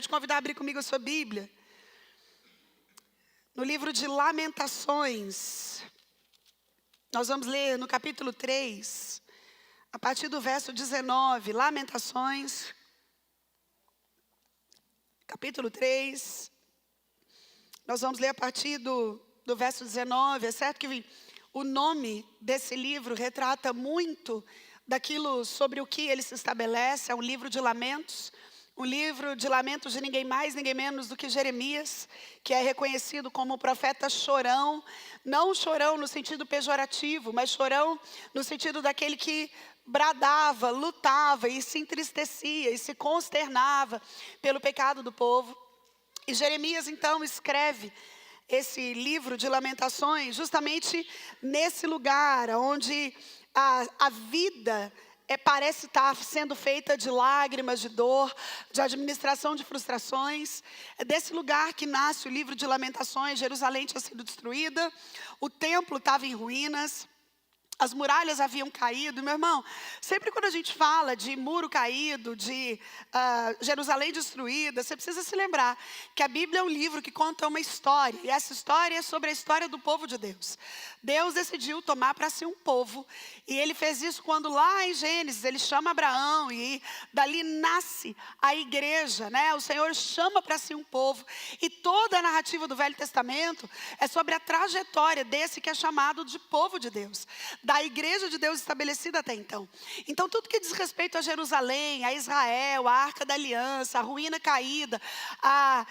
te convidar a abrir comigo a sua Bíblia. No livro de Lamentações, nós vamos ler no capítulo 3, a partir do verso 19. Lamentações, capítulo 3. Nós vamos ler a partir do verso 19. É certo que o nome desse livro retrata muito daquilo sobre o que ele se estabelece. É um livro de lamentos. Um livro de lamentos de ninguém mais, ninguém menos do que Jeremias, que é reconhecido como o profeta chorão. Não chorão no sentido pejorativo, mas chorão no sentido daquele que bradava, lutava e se entristecia e se consternava pelo pecado do povo. E Jeremias então escreve esse livro de lamentações justamente nesse lugar onde a vida parece estar sendo feita de lágrimas, de dor, de administração de frustrações. É desse lugar que nasce o livro de Lamentações. Jerusalém tinha sido destruída, o templo estava em ruínas, as muralhas haviam caído. Meu irmão, sempre quando a gente fala de muro caído, de Jerusalém destruída, você precisa se lembrar que a Bíblia é um livro que conta uma história. E essa história é sobre a história do povo de Deus. Deus decidiu tomar para si um povo. E ele fez isso quando lá em Gênesis, ele chama Abraão e dali nasce a igreja, né? O Senhor chama para si um povo. E toda a narrativa do Velho Testamento é sobre a trajetória desse que é chamado de povo de Deus, da igreja de Deus estabelecida até então. Então tudo que diz respeito a Jerusalém, a Israel, a Arca da Aliança, a ruína caída, a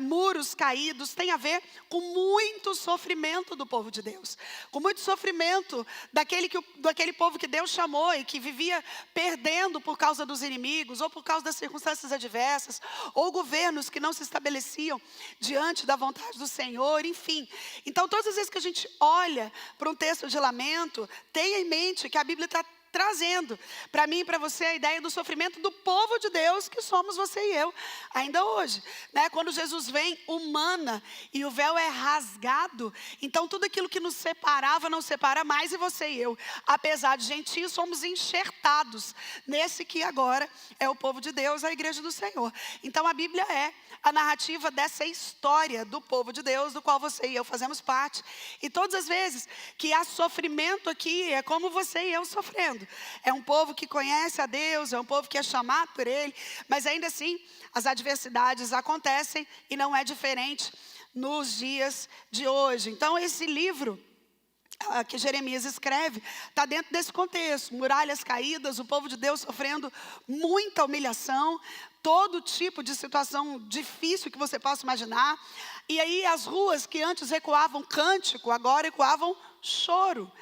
muros caídos, tem a ver com muito sofrimento do povo de Deus. Com muito sofrimento daquele povo que Deus chamou e que vivia perdendo por causa dos inimigos, ou por causa das circunstâncias adversas, ou governos que não se estabeleciam diante da vontade do Senhor, enfim. Então todas as vezes que a gente olha para um texto de lamento, tenha em mente que a Bíblia está trazendo para mim e para você a ideia do sofrimento do povo de Deus, que somos você e eu, ainda hoje, né? Quando Jesus vem, humana, e o véu é rasgado, então tudo aquilo que nos separava não separa mais, e você e eu, apesar de gentios, somos enxertados nesse que agora é o povo de Deus, a igreja do Senhor. Então a Bíblia é a narrativa dessa história do povo de Deus, do qual você e eu fazemos parte. E todas as vezes que há sofrimento aqui, é como você e eu sofrendo. É um povo que conhece a Deus, é um povo que é chamado por Ele, mas ainda assim as adversidades acontecem e não é diferente nos dias de hoje. Então esse livro que Jeremias escreve está dentro desse contexto. Muralhas caídas, o povo de Deus sofrendo muita humilhação, todo tipo de situação difícil que você possa imaginar. E aí as ruas que antes ecoavam cântico, agora ecoavam choro,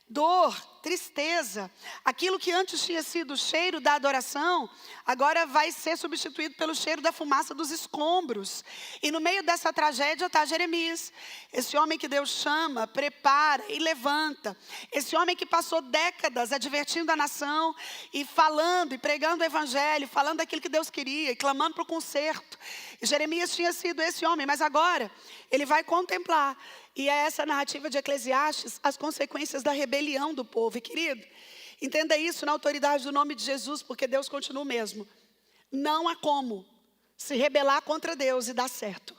dor, tristeza. Aquilo que antes tinha sido o cheiro da adoração, agora vai ser substituído pelo cheiro da fumaça dos escombros. E no meio dessa tragédia está Jeremias, esse homem que Deus chama, prepara e levanta. Esse homem que passou décadas advertindo a nação e falando e pregando o evangelho, falando daquilo que Deus queria e clamando para o conserto. E Jeremias tinha sido esse homem, mas agora ele vai contemplar, e é essa narrativa de Eclesiastes, as consequências da rebelião do povo. E querido, entenda isso na autoridade do nome de Jesus, porque Deus continua o mesmo. Não há como se rebelar contra Deus e dar certo.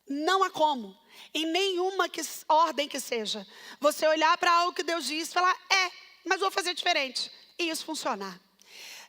Não há como, em nenhuma ordem que seja, você olhar para algo que Deus diz e falar, mas vou fazer diferente, e isso funcionar.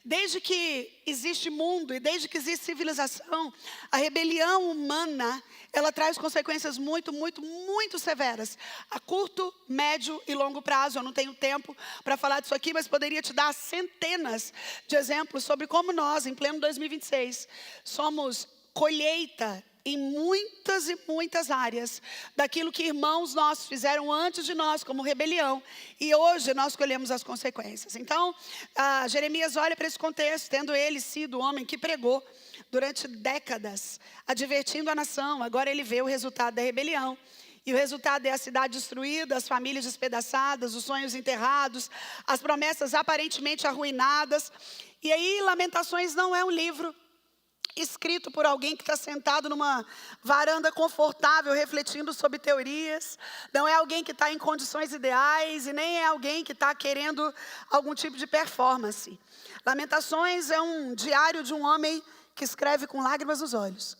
Desde que existe mundo e desde que existe civilização, a rebelião humana, ela traz consequências muito, muito, muito severas. A curto, médio e longo prazo. Eu não tenho tempo para falar disso aqui, mas poderia te dar centenas de exemplos sobre como nós, em pleno 2026, somos colheita em muitas e muitas áreas daquilo que irmãos nossos fizeram antes de nós como rebelião, e hoje nós colhemos as consequências. Então Jeremias olha para esse contexto, tendo ele sido o homem que pregou durante décadas, advertindo a nação. Agora ele vê o resultado da rebelião, e o resultado é a cidade destruída, as famílias despedaçadas, os sonhos enterrados, as promessas aparentemente arruinadas. E aí Lamentações não é um livro escrito por alguém que está sentado numa varanda confortável, refletindo sobre teorias. Não é alguém que está em condições ideais e nem é alguém que está querendo algum tipo de performance. Lamentações é um diário de um homem que escreve com lágrimas nos olhos,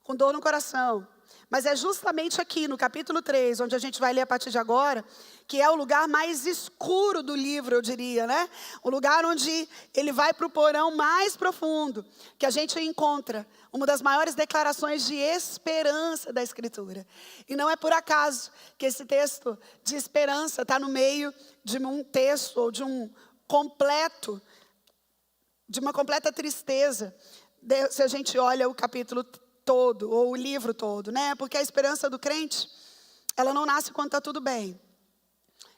com dor no coração. Mas é justamente aqui no capítulo 3, onde a gente vai ler a partir de agora, que é o lugar mais escuro do livro, eu diria, né? O lugar onde ele vai para o porão mais profundo, que a gente encontra uma das maiores declarações de esperança da Escritura. E não é por acaso que esse texto de esperança está no meio de um texto ou de uma completa tristeza, se a gente olha o capítulo todo, ou o livro todo, né? Porque a esperança do crente, ela não nasce quando está tudo bem.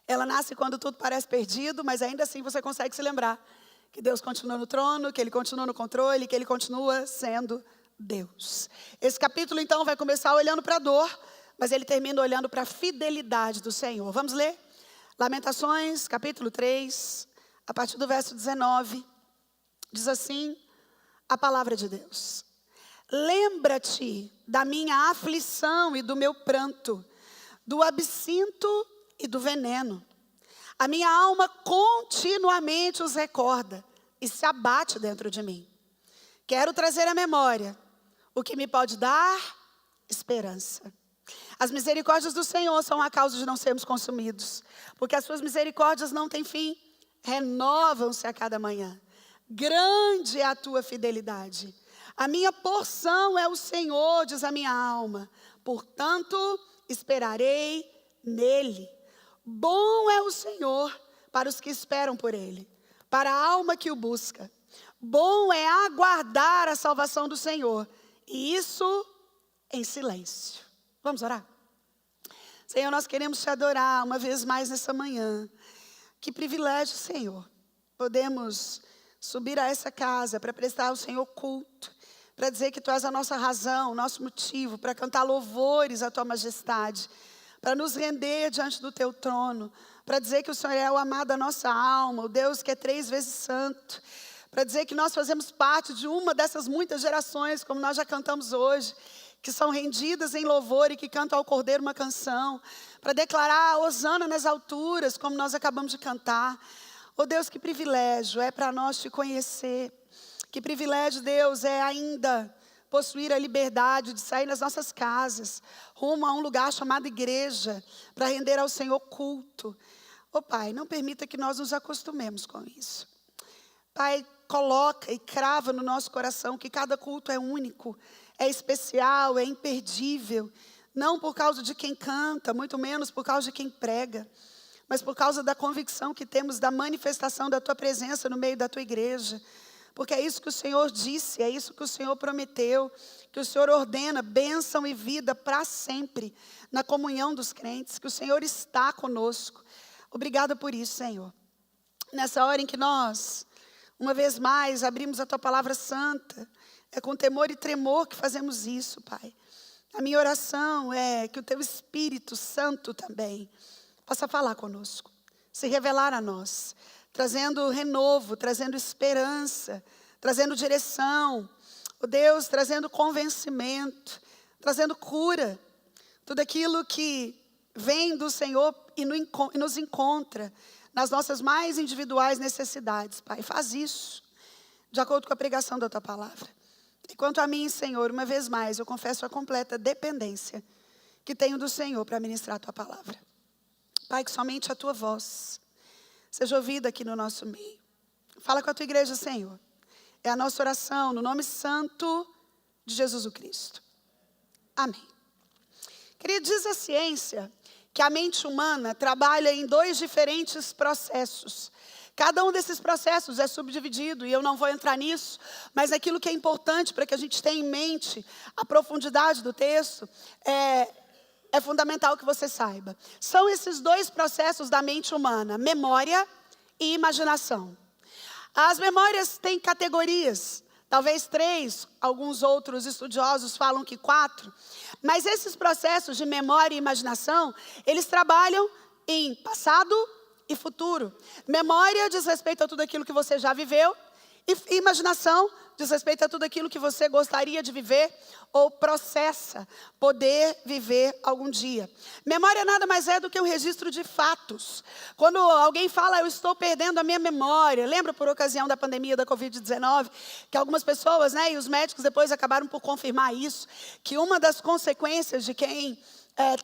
Ela nasce quando tudo parece perdido, mas ainda assim você consegue se lembrar que Deus continua no trono, que Ele continua no controle, que Ele continua sendo Deus. Esse capítulo, então, vai começar olhando para a dor, mas ele termina olhando para a fidelidade do Senhor. Vamos ler? Lamentações, capítulo 3, a partir do verso 19. Diz assim a palavra de Deus: lembra-te da minha aflição e do meu pranto, do absinto e do veneno. A minha alma continuamente os recorda e se abate dentro de mim. Quero trazer à memória o que me pode dar esperança. As misericórdias do Senhor são a causa de não sermos consumidos, porque as suas misericórdias não têm fim, renovam-se a cada manhã. Grande é a tua fidelidade. A minha porção é o Senhor, diz a minha alma. Portanto, esperarei nele. Bom é o Senhor para os que esperam por ele, para a alma que o busca. Bom é aguardar a salvação do Senhor, e isso em silêncio. Vamos orar? Senhor, nós queremos te adorar uma vez mais nessa manhã. Que privilégio, Senhor. Podemos subir a essa casa para prestar ao Senhor culto, para dizer que Tu és a nossa razão, o nosso motivo, para cantar louvores à Tua majestade, para nos render diante do Teu trono, para dizer que o Senhor é o amado da nossa alma, o Deus que é 3 vezes santo, para dizer que nós fazemos parte de uma dessas muitas gerações, como nós já cantamos hoje, que são rendidas em louvor e que cantam ao Cordeiro uma canção, para declarar hosana nas alturas, como nós acabamos de cantar. Oh Deus, que privilégio é para nós Te conhecer. Que privilégio, Deus, é ainda possuir a liberdade de sair das nossas casas, rumo a um lugar chamado igreja, para render ao Senhor culto. Oh Pai, não permita que nós nos acostumemos com isso. Pai, coloca e crava no nosso coração que cada culto é único, é especial, é imperdível. Não por causa de quem canta, muito menos por causa de quem prega, mas por causa da convicção que temos da manifestação da Tua presença no meio da Tua igreja. Porque é isso que o Senhor disse, é isso que o Senhor prometeu, que o Senhor ordena bênção e vida para sempre na comunhão dos crentes, que o Senhor está conosco. Obrigada por isso, Senhor. Nessa hora em que nós, uma vez mais, abrimos a Tua palavra santa, é com temor e tremor que fazemos isso, Pai. A minha oração é que o Teu Espírito Santo também possa falar conosco, se revelar a nós, trazendo renovo, trazendo esperança, trazendo direção, oh Deus, trazendo convencimento, trazendo cura, tudo aquilo que vem do Senhor e nos encontra nas nossas mais individuais necessidades, Pai. Faz isso, de acordo com a pregação da Tua palavra. E quanto a mim, Senhor, uma vez mais, eu confesso a completa dependência que tenho do Senhor para ministrar a Tua palavra. Pai, que somente a Tua voz seja ouvida aqui no nosso meio. Fala com a Tua igreja, Senhor. É a nossa oração no nome santo de Jesus o Cristo. Amém. Querido, diz a ciência que a mente humana trabalha em 2 diferentes processos. Cada um desses processos é subdividido e eu não vou entrar nisso, mas aquilo que é importante para que a gente tenha em mente a profundidade do texto é fundamental que você saiba. São esses 2 processos da mente humana, memória e imaginação. As memórias têm categorias, talvez 3, alguns outros estudiosos falam que 4, mas esses processos de memória e imaginação, eles trabalham em passado e futuro. Memória diz respeito a tudo aquilo que você já viveu, E imaginação diz respeito a tudo aquilo que você gostaria de viver ou processa poder viver algum dia. Memória nada mais é do que um registro de fatos. Quando alguém fala, eu estou perdendo a minha memória. Lembra por ocasião da pandemia da Covid-19, que algumas pessoas, e os médicos depois acabaram por confirmar isso, que uma das consequências de quem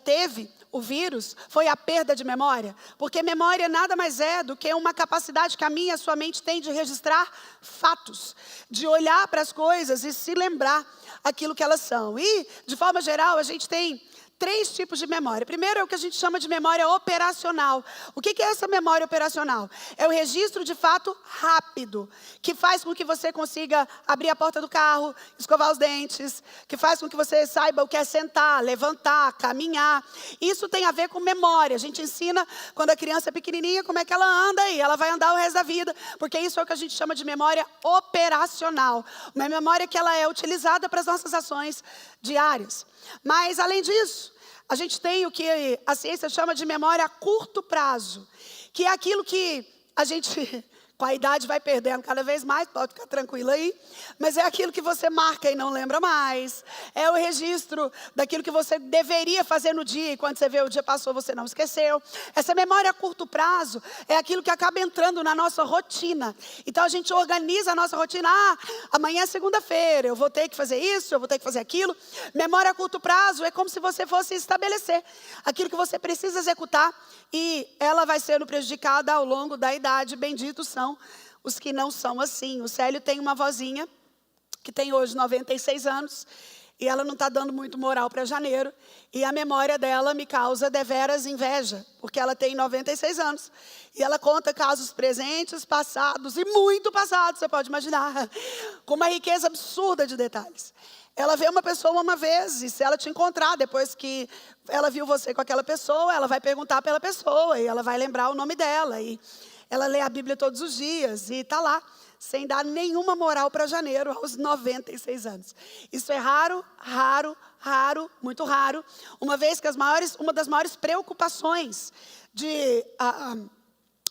teve o vírus foi a perda de memória, porque memória nada mais é do que uma capacidade que a minha e a sua mente tem de registrar fatos, de olhar para as coisas e se lembrar aquilo que elas são. E, de forma geral, a gente tem 3 tipos de memória. Primeiro é o que a gente chama de memória operacional. O que é essa memória operacional? É o registro de fato rápido, que faz com que você consiga abrir a porta do carro, escovar os dentes, que faz com que você saiba o que é sentar, levantar, caminhar. Isso tem a ver com memória. A gente ensina, quando a criança é pequenininha, como é que ela anda e ela vai andar o resto da vida, porque isso é o que a gente chama de memória operacional. Uma memória que ela é utilizada para as nossas ações diárias. Mas, além disso, a gente tem o que a ciência chama de memória a curto prazo, que é aquilo que a gente, com a idade, vai perdendo cada vez mais, pode ficar tranquilo aí, mas é aquilo que você marca e não lembra mais, é o registro daquilo que você deveria fazer no dia, e quando você vê o dia passou, você não esqueceu. Essa memória a curto prazo é aquilo que acaba entrando na nossa rotina. Então, a gente organiza a nossa rotina, amanhã é segunda-feira, eu vou ter que fazer isso, eu vou ter que fazer aquilo. Memória a curto prazo é como se você fosse estabelecer aquilo que você precisa executar, e ela vai sendo prejudicada ao longo da idade. Benditos são os que não são assim. O Célio tem uma vozinha que tem hoje 96 anos e ela não está dando muito moral para janeiro, e a memória dela me causa deveras inveja, porque ela tem 96 anos e ela conta casos presentes, passados e muito passados, você pode imaginar, com uma riqueza absurda de detalhes. Ela vê uma pessoa uma vez, e se ela te encontrar depois que ela viu você com aquela pessoa, ela vai perguntar pela pessoa, e ela vai lembrar o nome dela, e ela lê a Bíblia todos os dias, e está lá, sem dar nenhuma moral para janeiro, aos 96 anos. Isso é raro, raro, raro, muito raro, uma vez que uma das maiores preocupações de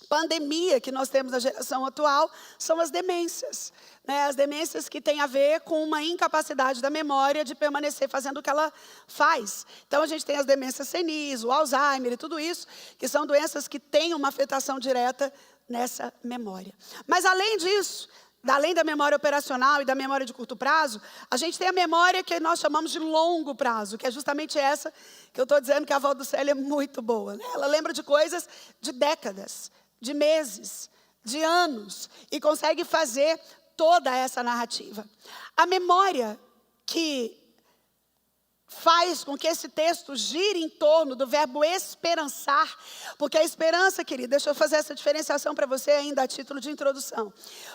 pandemia que nós temos na geração atual são as demências. As demências que têm a ver com uma incapacidade da memória de permanecer fazendo o que ela faz. Então, a gente tem as demências senis, o Alzheimer e tudo isso, que são doenças que têm uma afetação direta nessa memória. Mas, além disso, além da memória operacional e da memória de curto prazo, a gente tem a memória que nós chamamos de longo prazo, que é justamente essa que eu estou dizendo que a avó do Célio é muito boa. Ela lembra de coisas de décadas, de meses, de anos, e consegue fazer toda essa narrativa. A memória que faz com que esse texto gire em torno do verbo esperançar, porque a esperança, querida, deixa eu fazer essa diferenciação para você ainda a título de introdução.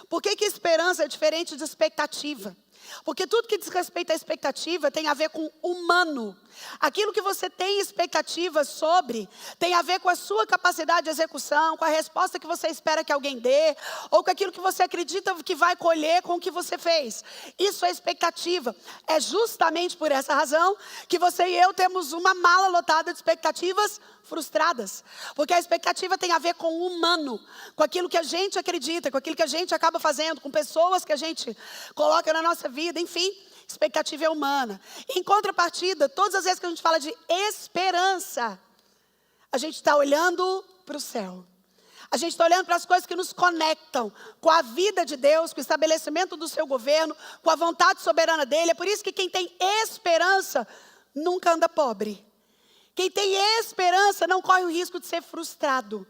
Por que esperança é diferente de expectativa? Porque tudo que diz respeito à expectativa tem a ver com humano. Aquilo que você tem expectativa sobre tem a ver com a sua capacidade de execução, com a resposta que você espera que alguém dê, ou com aquilo que você acredita que vai colher com o que você fez. Isso é expectativa. É justamente por essa razão que você e eu temos uma mala lotada de expectativas frustradas. Porque a expectativa tem a ver com o humano, com aquilo que a gente acredita, com aquilo que a gente acaba fazendo, com pessoas que a gente coloca na nossa vida, enfim. Expectativa é humana. Em contrapartida, todas as vezes que a gente fala de esperança, a gente está olhando para o céu. A gente está olhando para as coisas que nos conectam com a vida de Deus, com o estabelecimento do seu governo, com a vontade soberana dele. É por isso que quem tem esperança nunca anda pobre. Quem tem esperança não corre o risco de ser frustrado.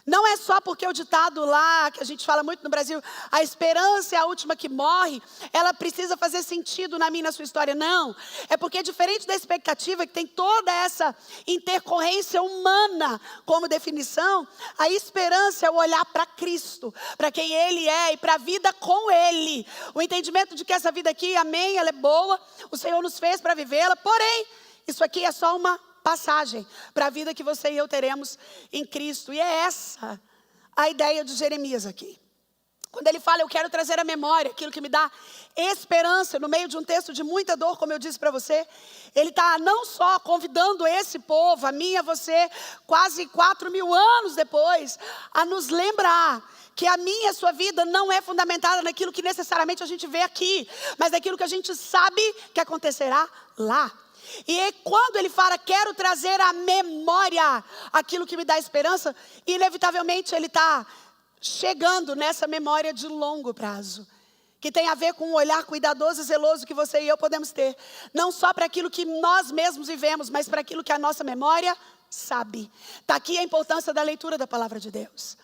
Não é só porque o ditado lá, que a gente fala muito no Brasil, a esperança é a última que morre, ela precisa fazer sentido na minha e na sua história. Não, é porque diferente da expectativa, que tem toda essa intercorrência humana como definição, a esperança é o olhar para Cristo, para quem Ele é e para a vida com Ele. O entendimento de que essa vida aqui, amém, ela é boa, o Senhor nos fez para vivê-la, porém, isso aqui é só uma passagem para a vida que você e eu teremos em Cristo. E é essa a ideia de Jeremias aqui. quando ele fala, eu quero trazer à memória aquilo que me dá esperança, no meio de um texto de muita dor, como eu disse para você, ele está não só convidando esse povo, a mim e a você, quase 4.000 anos depois, a nos lembrar que a minha e a sua vida não é fundamentada naquilo que necessariamente a gente vê aqui, mas naquilo que a gente sabe que acontecerá lá. E quando ele fala, quero trazer à memória aquilo que me dá esperança, inevitavelmente ele está chegando nessa memória de longo prazo, que tem a ver com um olhar cuidadoso e zeloso que você e eu podemos ter, não só para aquilo que nós mesmos vivemos, mas para aquilo que a nossa memória sabe. Está aqui a importância da leitura da palavra de Deus,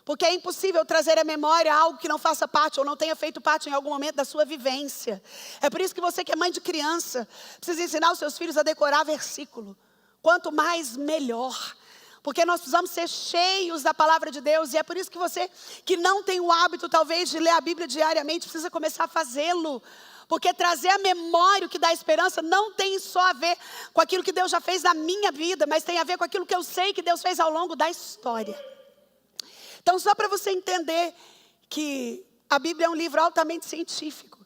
porque é impossível trazer à memória algo que não faça parte ou não tenha feito parte em algum momento da sua vivência. É por isso que você que é mãe de criança precisa ensinar os seus filhos a decorar versículo, quanto mais melhor. Porque nós precisamos ser cheios da palavra de Deus. E é por isso que você que não tem o hábito talvez de ler a Bíblia diariamente, precisa começar a fazê-lo. Porque trazer à memória o que dá esperança não tem só a ver com aquilo que Deus já fez na minha vida, mas tem a ver com aquilo que eu sei que Deus fez ao longo da história. Então só para você entender que a Bíblia é um livro altamente científico.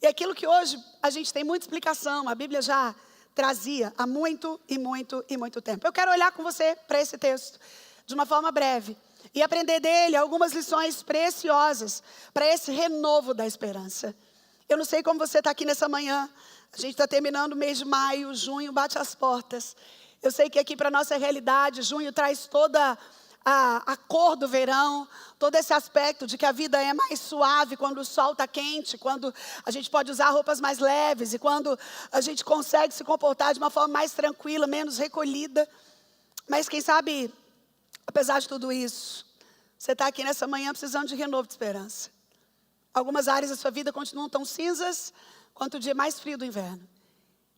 E aquilo que hoje a gente tem muita explicação, a Bíblia já trazia há muito e muito e muito tempo. Eu quero olhar com você para esse texto de uma forma breve e aprender dele algumas lições preciosas para esse renovo da esperança. Eu não sei como você está aqui nessa manhã, a gente está terminando o mês de maio, junho bate as portas. Eu sei que aqui para a nossa realidade, junho traz toda a cor do verão, todo esse aspecto de que a vida é mais suave quando o sol está quente, quando a gente pode usar roupas mais leves e quando a gente consegue se comportar de uma forma mais tranquila, menos recolhida. Mas quem sabe, apesar de tudo isso, você está aqui nessa manhã precisando de renovo de esperança. Algumas áreas da sua vida continuam tão cinzas quanto o dia mais frio do inverno.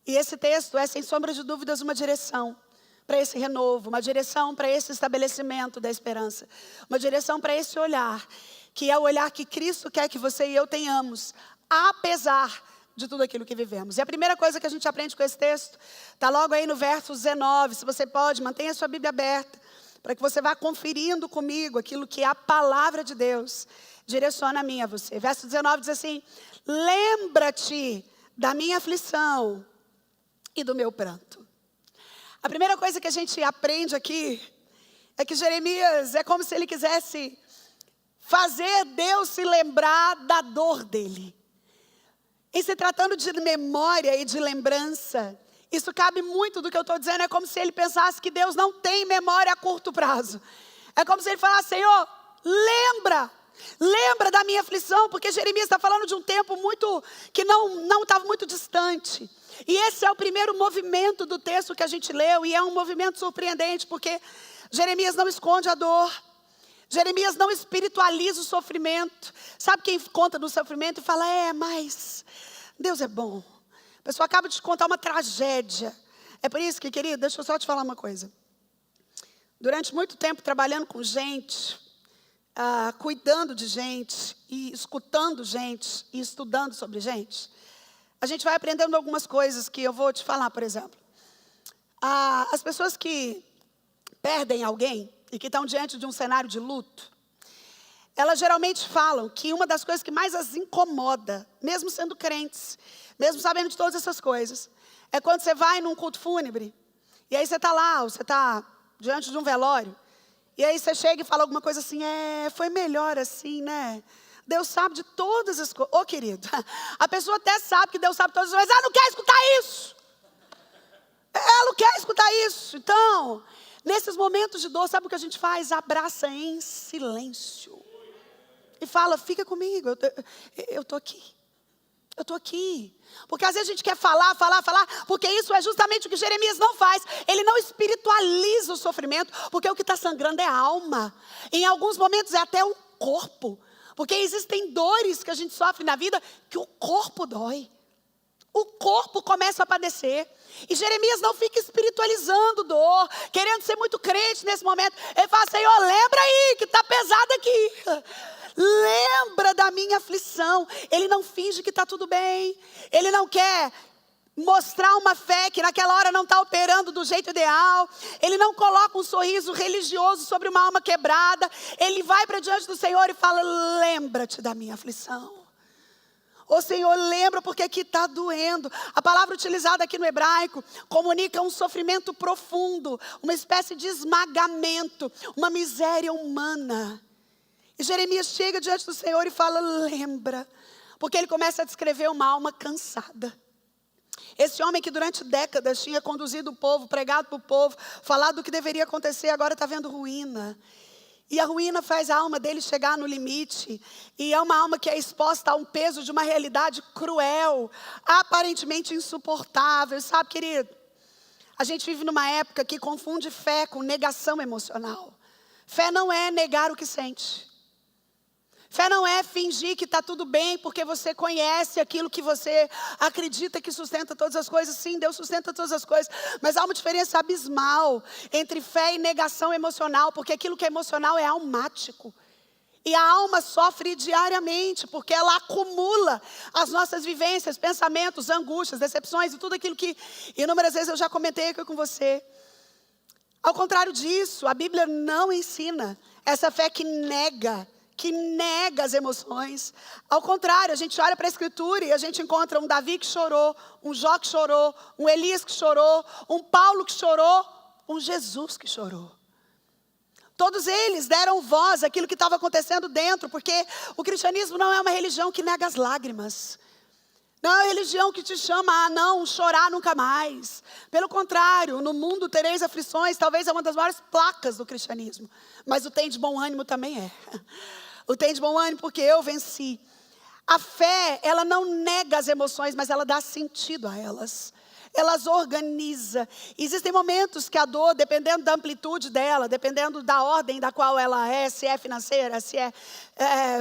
E esse texto é, sem sombra de dúvidas, uma direção para esse renovo, uma direção para esse estabelecimento da esperança, uma direção para esse olhar, que é o olhar que Cristo quer que você e eu tenhamos, apesar de tudo aquilo que vivemos. E a primeira coisa que a gente aprende com esse texto, está logo aí no verso 19, se você pode, mantenha a sua Bíblia aberta, para que você vá conferindo comigo aquilo que a palavra de Deus direciona a mim e a você. Verso 19 diz assim, lembra-te da minha aflição e do meu pranto. A primeira coisa que a gente aprende aqui é que Jeremias é como se ele quisesse fazer Deus se lembrar da dor dele. Em se tratando de memória e de lembrança, isso cabe muito do que eu estou dizendo, é como se ele pensasse que Deus não tem memória a curto prazo. É como se ele falasse, Senhor, lembra da minha aflição, porque Jeremias está falando de um tempo que não estava muito distante. E esse é o primeiro movimento do texto que a gente leu, e é um movimento surpreendente, porque Jeremias não esconde a dor, Jeremias não espiritualiza o sofrimento. Sabe quem conta do sofrimento e fala, mas Deus é bom. A pessoa acaba de te contar uma tragédia. É por isso que, querido, deixa eu só te falar uma coisa. Durante muito tempo trabalhando com gente, cuidando de gente, e escutando gente, e estudando sobre gente, a gente vai aprendendo algumas coisas que eu vou te falar, por exemplo. As pessoas que perdem alguém e que estão diante de um cenário de luto, elas geralmente falam que uma das coisas que mais as incomoda, mesmo sendo crentes, mesmo sabendo de todas essas coisas, é quando você vai num culto fúnebre, e aí você está lá, você está diante de um velório, e aí você chega e fala alguma coisa assim, foi melhor assim, né? Deus sabe de todas as coisas. Ô, querido, a pessoa até sabe que Deus sabe de todas as coisas, mas ela não quer escutar isso. Ela não quer escutar isso. Então, nesses momentos de dor, sabe o que a gente faz? Abraça em silêncio. E fala, fica comigo, eu estou aqui. Eu estou aqui. Porque às vezes a gente quer falar, porque isso é justamente o que Jeremias não faz. Ele não espiritualiza o sofrimento, porque o que está sangrando é a alma. Em alguns momentos é até o corpo. Porque existem dores que a gente sofre na vida que o corpo dói. O corpo começa a padecer. E Jeremias não fica espiritualizando dor, querendo ser muito crente nesse momento. Ele fala, Senhor, lembra aí que está pesado aqui. Lembra da minha aflição. Ele não finge que está tudo bem. Ele não quer mostrar uma fé que naquela hora não está operando do jeito ideal. Ele não coloca um sorriso religioso sobre uma alma quebrada. Ele vai para diante do Senhor e fala: lembra-te da minha aflição. Ô Senhor, lembra porque aqui está doendo. A palavra utilizada aqui no hebraico comunica um sofrimento profundo, uma espécie de esmagamento, uma miséria humana. E Jeremias chega diante do Senhor e fala: lembra. Porque ele começa a descrever uma alma cansada. Esse homem que durante décadas tinha conduzido o povo, pregado para o povo, falado do que deveria acontecer, agora está vendo ruína. E a ruína faz a alma dele chegar no limite. E é uma alma que é exposta a um peso de uma realidade cruel, aparentemente insuportável. Sabe, querido, a gente vive numa época que confunde fé com negação emocional. Fé não é negar o que sente. Fé não é fingir que está tudo bem porque você conhece aquilo que você acredita que sustenta todas as coisas. Sim, Deus sustenta todas as coisas. Mas há uma diferença abismal entre fé e negação emocional. Porque aquilo que é emocional é almático. E a alma sofre diariamente porque ela acumula as nossas vivências, pensamentos, angústias, decepções e tudo aquilo que inúmeras vezes eu já comentei aqui com você. Ao contrário disso, a Bíblia não ensina essa fé que nega as emoções. Ao contrário, a gente olha para a Escritura e a gente encontra um Davi que chorou, um Jó que chorou, um Elias que chorou, um Paulo que chorou, um Jesus que chorou. Todos eles deram voz àquilo que estava acontecendo dentro, porque o cristianismo não é uma religião que nega as lágrimas. Não é uma religião que te chama a não chorar nunca mais. Pelo contrário, no mundo tereis aflições, talvez é uma das maiores placas do cristianismo. Mas o tem de bom ânimo também é. O tem de bom ânimo porque eu venci. A fé, ela não nega as emoções, mas ela dá sentido a elas. Ela as organiza. Existem momentos que a dor, dependendo da amplitude dela, dependendo da ordem da qual ela é, se é financeira, se é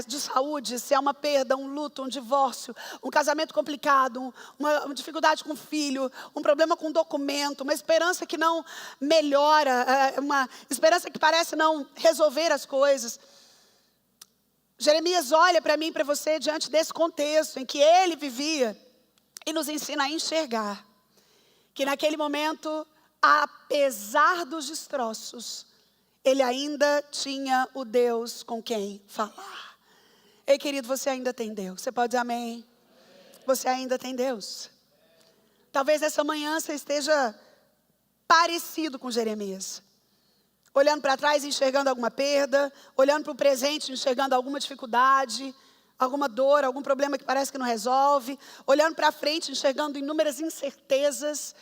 de saúde, se é uma perda, um luto, um divórcio, um casamento complicado, uma dificuldade com o filho, um problema com um documento, uma esperança que não melhora, uma esperança que parece não resolver as coisas. Jeremias olha para mim e para você diante desse contexto em que ele vivia e nos ensina a enxergar que naquele momento, apesar dos destroços, ele ainda tinha o Deus com quem falar. Ei, querido, você ainda tem Deus. Você pode dizer amém? Você ainda tem Deus. Talvez essa manhã você esteja parecido com Jeremias. Olhando para trás e enxergando alguma perda, olhando para o presente, enxergando alguma dificuldade, alguma dor, algum problema que parece que não resolve, olhando para frente, enxergando inúmeras incertezas,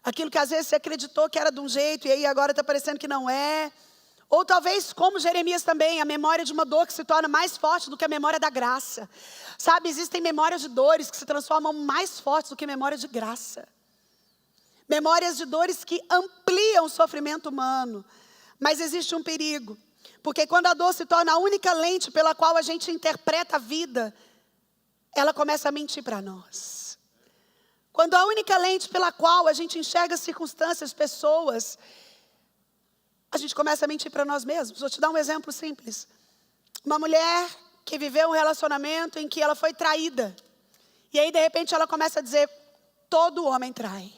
aquilo que às vezes você acreditou que era de um jeito e aí agora está parecendo que não é. Ou talvez, como Jeremias também, a memória de uma dor que se torna mais forte do que a memória da graça. Sabe, existem memórias de dores que se transformam mais fortes do que memória de graça. Memórias de dores que ampliam o sofrimento humano. Mas existe um perigo. Porque quando a dor se torna a única lente pela qual a gente interpreta a vida, ela começa a mentir para nós. Quando a única lente pela qual a gente enxerga circunstâncias, pessoas, a gente começa a mentir para nós mesmos. Vou te dar um exemplo simples. Uma mulher que viveu um relacionamento em que ela foi traída. E aí, de repente, ela começa a dizer, todo homem trai.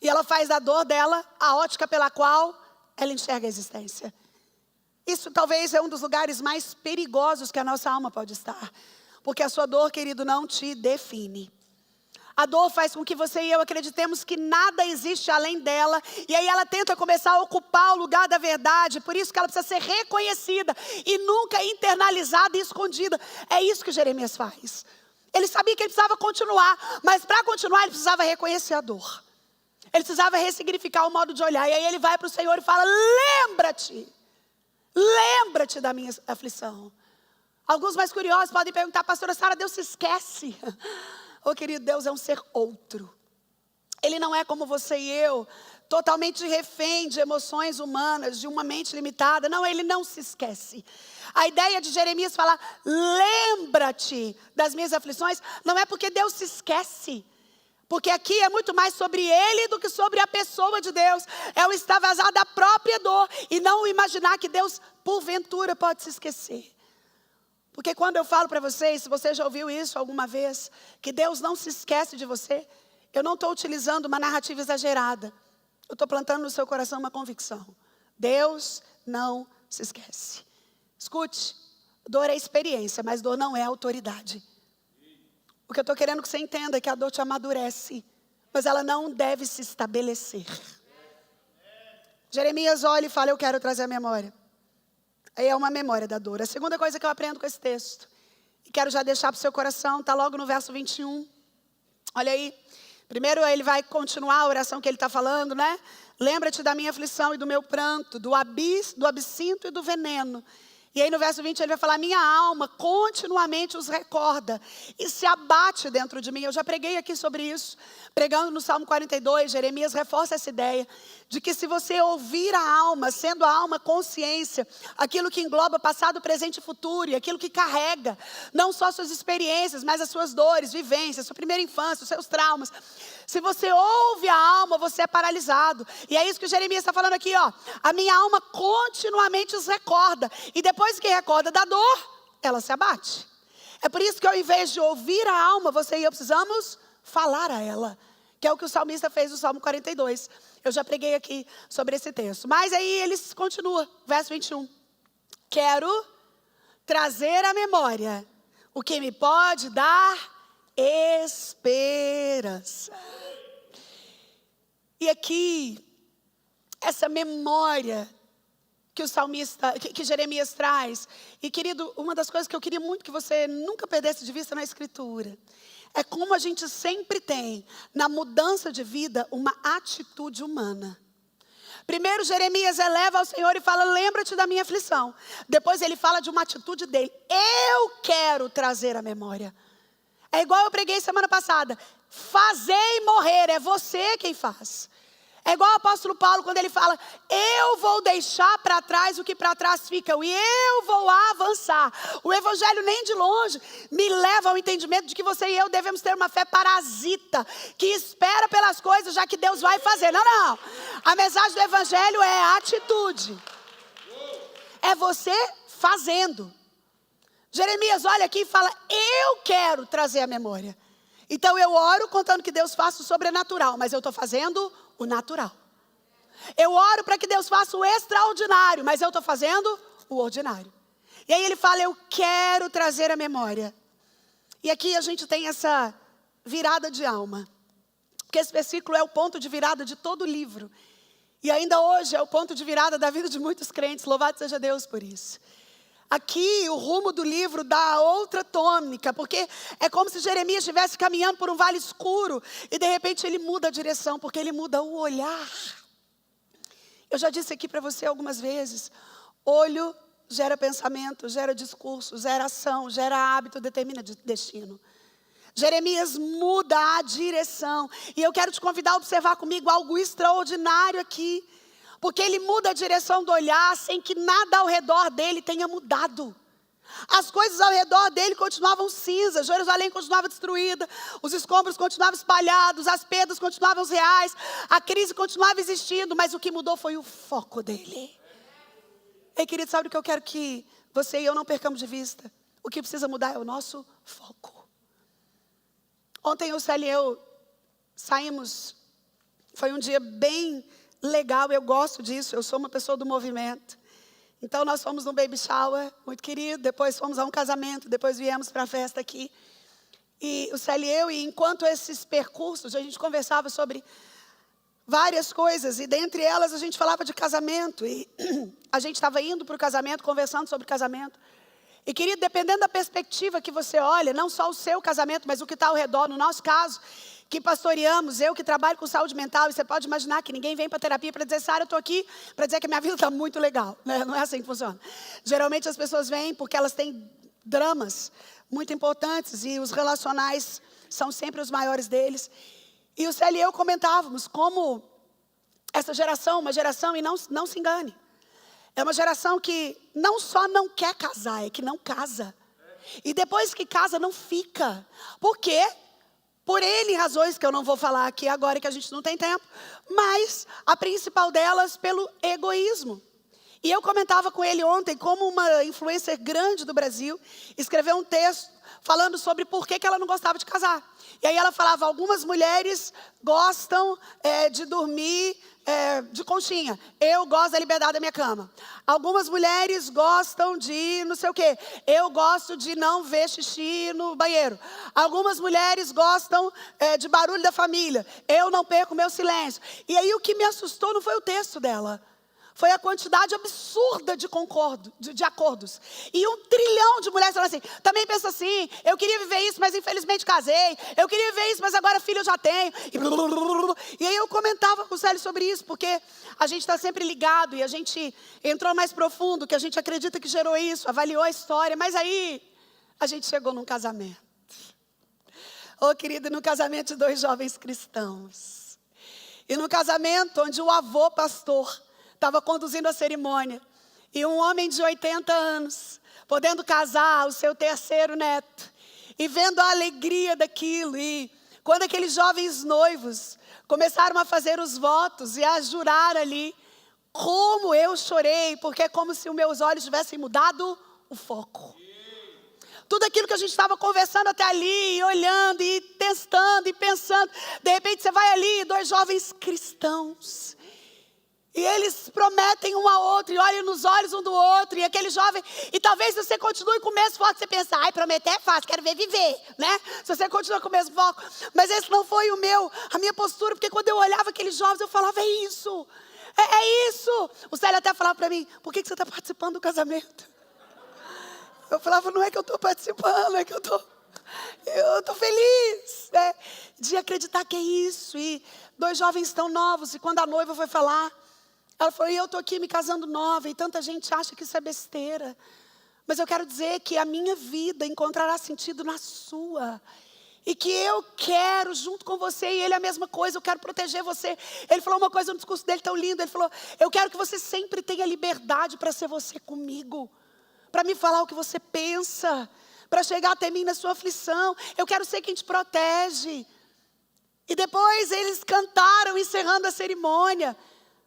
E ela faz da dor dela a ótica pela qual ela enxerga a existência. Isso talvez é um dos lugares mais perigosos que a nossa alma pode estar. Porque a sua dor, querido, não te define. A dor faz com que você e eu acreditemos que nada existe além dela. E aí ela tenta começar a ocupar o lugar da verdade. Por isso que ela precisa ser reconhecida e nunca internalizada e escondida. É isso que Jeremias faz. Ele sabia que ele precisava continuar. Mas para continuar ele precisava reconhecer a dor. Ele precisava ressignificar o modo de olhar. E aí ele vai para o Senhor e fala, lembra-te. Lembra-te da minha aflição. Alguns mais curiosos podem perguntar, pastora Sara, Deus se esquece? Oh, querido, Deus é um ser outro. Ele não é como você e eu, totalmente refém de emoções humanas, de uma mente limitada. Não, ele não se esquece. A ideia de Jeremias falar, lembra-te das minhas aflições, não é porque Deus se esquece. Porque aqui é muito mais sobre ele do que sobre a pessoa de Deus. É o extravasar da própria dor e não imaginar que Deus, porventura, pode se esquecer. Porque quando eu falo para vocês, se você já ouviu isso alguma vez, que Deus não se esquece de você, eu não estou utilizando uma narrativa exagerada. Eu estou plantando no seu coração uma convicção. Deus não se esquece. Escute, dor é experiência, mas dor não é autoridade. O que eu estou querendo que você entenda é que a dor te amadurece, mas ela não deve se estabelecer. Jeremias olha e fala, eu quero trazer a memória. Aí é uma memória da dor. A segunda coisa que eu aprendo com esse texto, e quero já deixar para o seu coração, está logo no verso 21. Olha aí. Primeiro ele vai continuar a oração que ele está falando, né? Lembra-te da minha aflição e do meu pranto, do absinto e do veneno. E aí no verso 20 ele vai falar, minha alma continuamente os recorda e se abate dentro de mim. Eu já preguei aqui sobre isso, pregando no Salmo 42, Jeremias reforça essa ideia de que se você ouvir a alma, sendo a alma consciência, aquilo que engloba passado, presente e futuro, e aquilo que carrega, não só suas experiências, mas as suas dores, vivências, sua primeira infância, os seus traumas. Se você ouve a alma, você é paralisado. E é isso que o Jeremias está falando aqui, ó. A minha alma continuamente os recorda. E depois que recorda da dor, ela se abate. É por isso que ao invés de ouvir a alma, você e eu precisamos falar a ela. Que é o que o salmista fez no Salmo 42. Eu já preguei aqui sobre esse texto. Mas aí ele continua, verso 21. Quero trazer à memória o que me pode dar esperança. E aqui, essa memória que o salmista, que Jeremias traz. E querido, uma das coisas que eu queria muito que você nunca perdesse de vista na Escritura, é como a gente sempre tem, na mudança de vida, uma atitude humana. Primeiro Jeremias eleva ao Senhor e fala, lembra-te da minha aflição. Depois ele fala de uma atitude dele. Eu quero trazer a memória. É igual eu preguei semana passada. Fazer e morrer, é você quem faz. É igual o apóstolo Paulo quando ele fala, eu vou deixar para trás o que para trás fica e eu vou avançar. O evangelho nem de longe me leva ao entendimento de que você e eu devemos ter uma fé parasita, que espera pelas coisas já que Deus vai fazer. Não, não. A mensagem do evangelho é atitude. É você fazendo. Jeremias olha aqui e fala, eu quero trazer a memória. Então eu oro contando que Deus faça o sobrenatural, mas eu estou fazendo o natural. Eu oro para que Deus faça o extraordinário, mas eu estou fazendo o ordinário. E aí ele fala, eu quero trazer a memória. E aqui a gente tem essa virada de alma. Porque esse versículo é o ponto de virada de todo o livro. E ainda hoje é o ponto de virada da vida de muitos crentes. Louvado seja Deus por isso. Aqui o rumo do livro dá outra tônica, porque é como se Jeremias estivesse caminhando por um vale escuro e de repente ele muda a direção, porque ele muda o olhar. Eu já disse aqui para você algumas vezes, olho gera pensamento, gera discurso, gera ação, gera hábito, determina destino. Jeremias muda a direção e eu quero te convidar a observar comigo algo extraordinário aqui. Porque ele muda a direção do olhar sem que nada ao redor dele tenha mudado. As coisas ao redor dele continuavam cinzas, Jerusalém continuava destruída, os escombros continuavam espalhados, as pedras continuavam reais, a crise continuava existindo, mas o que mudou foi o foco dele. Ei, querido, sabe o que eu quero que você e eu não percamos de vista? O que precisa mudar é o nosso foco. Ontem o Célio e eu saímos, foi um dia bem legal, eu gosto disso, eu sou uma pessoa do movimento. Então nós fomos num baby shower, muito querido, depois fomos a um casamento, depois viemos para a festa aqui. E o Célio e eu, e enquanto esses percursos, a gente conversava sobre várias coisas, e dentre elas a gente falava de casamento, e a gente estava indo para o casamento, conversando sobre casamento. E querido, dependendo da perspectiva que você olha, não só o seu casamento, mas o que está ao redor, no nosso caso, que pastoreamos, eu que trabalho com saúde mental, e você pode imaginar que ninguém vem para terapia para dizer, Sara, eu estou aqui para dizer que a minha vida está muito legal, né? Não é assim que funciona. Geralmente as pessoas vêm porque elas têm dramas muito importantes e os relacionais são sempre os maiores deles. E o Célio e eu comentávamos como essa geração, uma geração, e não se engane, é uma geração que não só não quer casar, é que não casa. E depois que casa, não fica. Por quê? Por N razões que eu não vou falar aqui agora, que a gente não tem tempo. Mas a principal delas, pelo egoísmo. E eu comentava com ele ontem como uma influencer grande do Brasil escreveu um texto falando sobre por que ela não gostava de casar. E aí ela falava, algumas mulheres gostam de dormir de conchinha. Eu gosto da liberdade da minha cama. Algumas mulheres gostam de não sei o quê. Eu gosto de não ver xixi no banheiro. Algumas mulheres gostam de barulho da família. Eu não perco meu silêncio. E aí o que me assustou não foi o texto dela. Foi a quantidade absurda de acordos. E 1 trilhão de mulheres falaram assim, também penso assim, eu queria viver isso, mas infelizmente casei. Eu queria viver isso, mas agora filho eu já tenho. E aí eu comentava com o Célio sobre isso, porque a gente está sempre ligado e a gente entrou mais profundo, que a gente acredita que gerou isso, avaliou a história. Mas aí a gente chegou num casamento. Ô querido, no casamento de 2 jovens cristãos. E no casamento onde o avô pastor estava conduzindo a cerimônia. E um homem de 80 anos, podendo casar o seu 3º neto. E vendo a alegria daquilo. E quando aqueles jovens noivos começaram a fazer os votos e a jurar ali, como eu chorei, porque é como se os meus olhos tivessem mudado o foco. Tudo aquilo que a gente estava conversando até ali, e olhando, e testando, e pensando. De repente você vai ali, 2 jovens cristãos. E eles prometem um ao outro, e olham nos olhos um do outro, e aquele jovem, e talvez você continue com o mesmo foco, você pensa, ai, prometer é fácil, quero ver viver, né? Se você continua com o mesmo foco, mas esse não foi a minha postura, porque quando eu olhava aqueles jovens, eu falava, é isso, é isso. O Célio até falava para mim, por que você está participando do casamento? Eu falava, não é que eu estou participando, é que eu estou feliz, né? De acreditar que é isso. E 2 jovens tão novos, e quando a noiva foi falar, ela falou, eu estou aqui me casando nova, e tanta gente acha que isso é besteira. Mas eu quero dizer que a minha vida encontrará sentido na sua. E que eu quero, junto com você, e ele é a mesma coisa, eu quero proteger você. Ele falou uma coisa no discurso dele tão lindo, ele falou, eu quero que você sempre tenha liberdade para ser você comigo. Para me falar o que você pensa, para chegar até mim na sua aflição. Eu quero ser quem te protege. E depois eles cantaram, encerrando a cerimônia,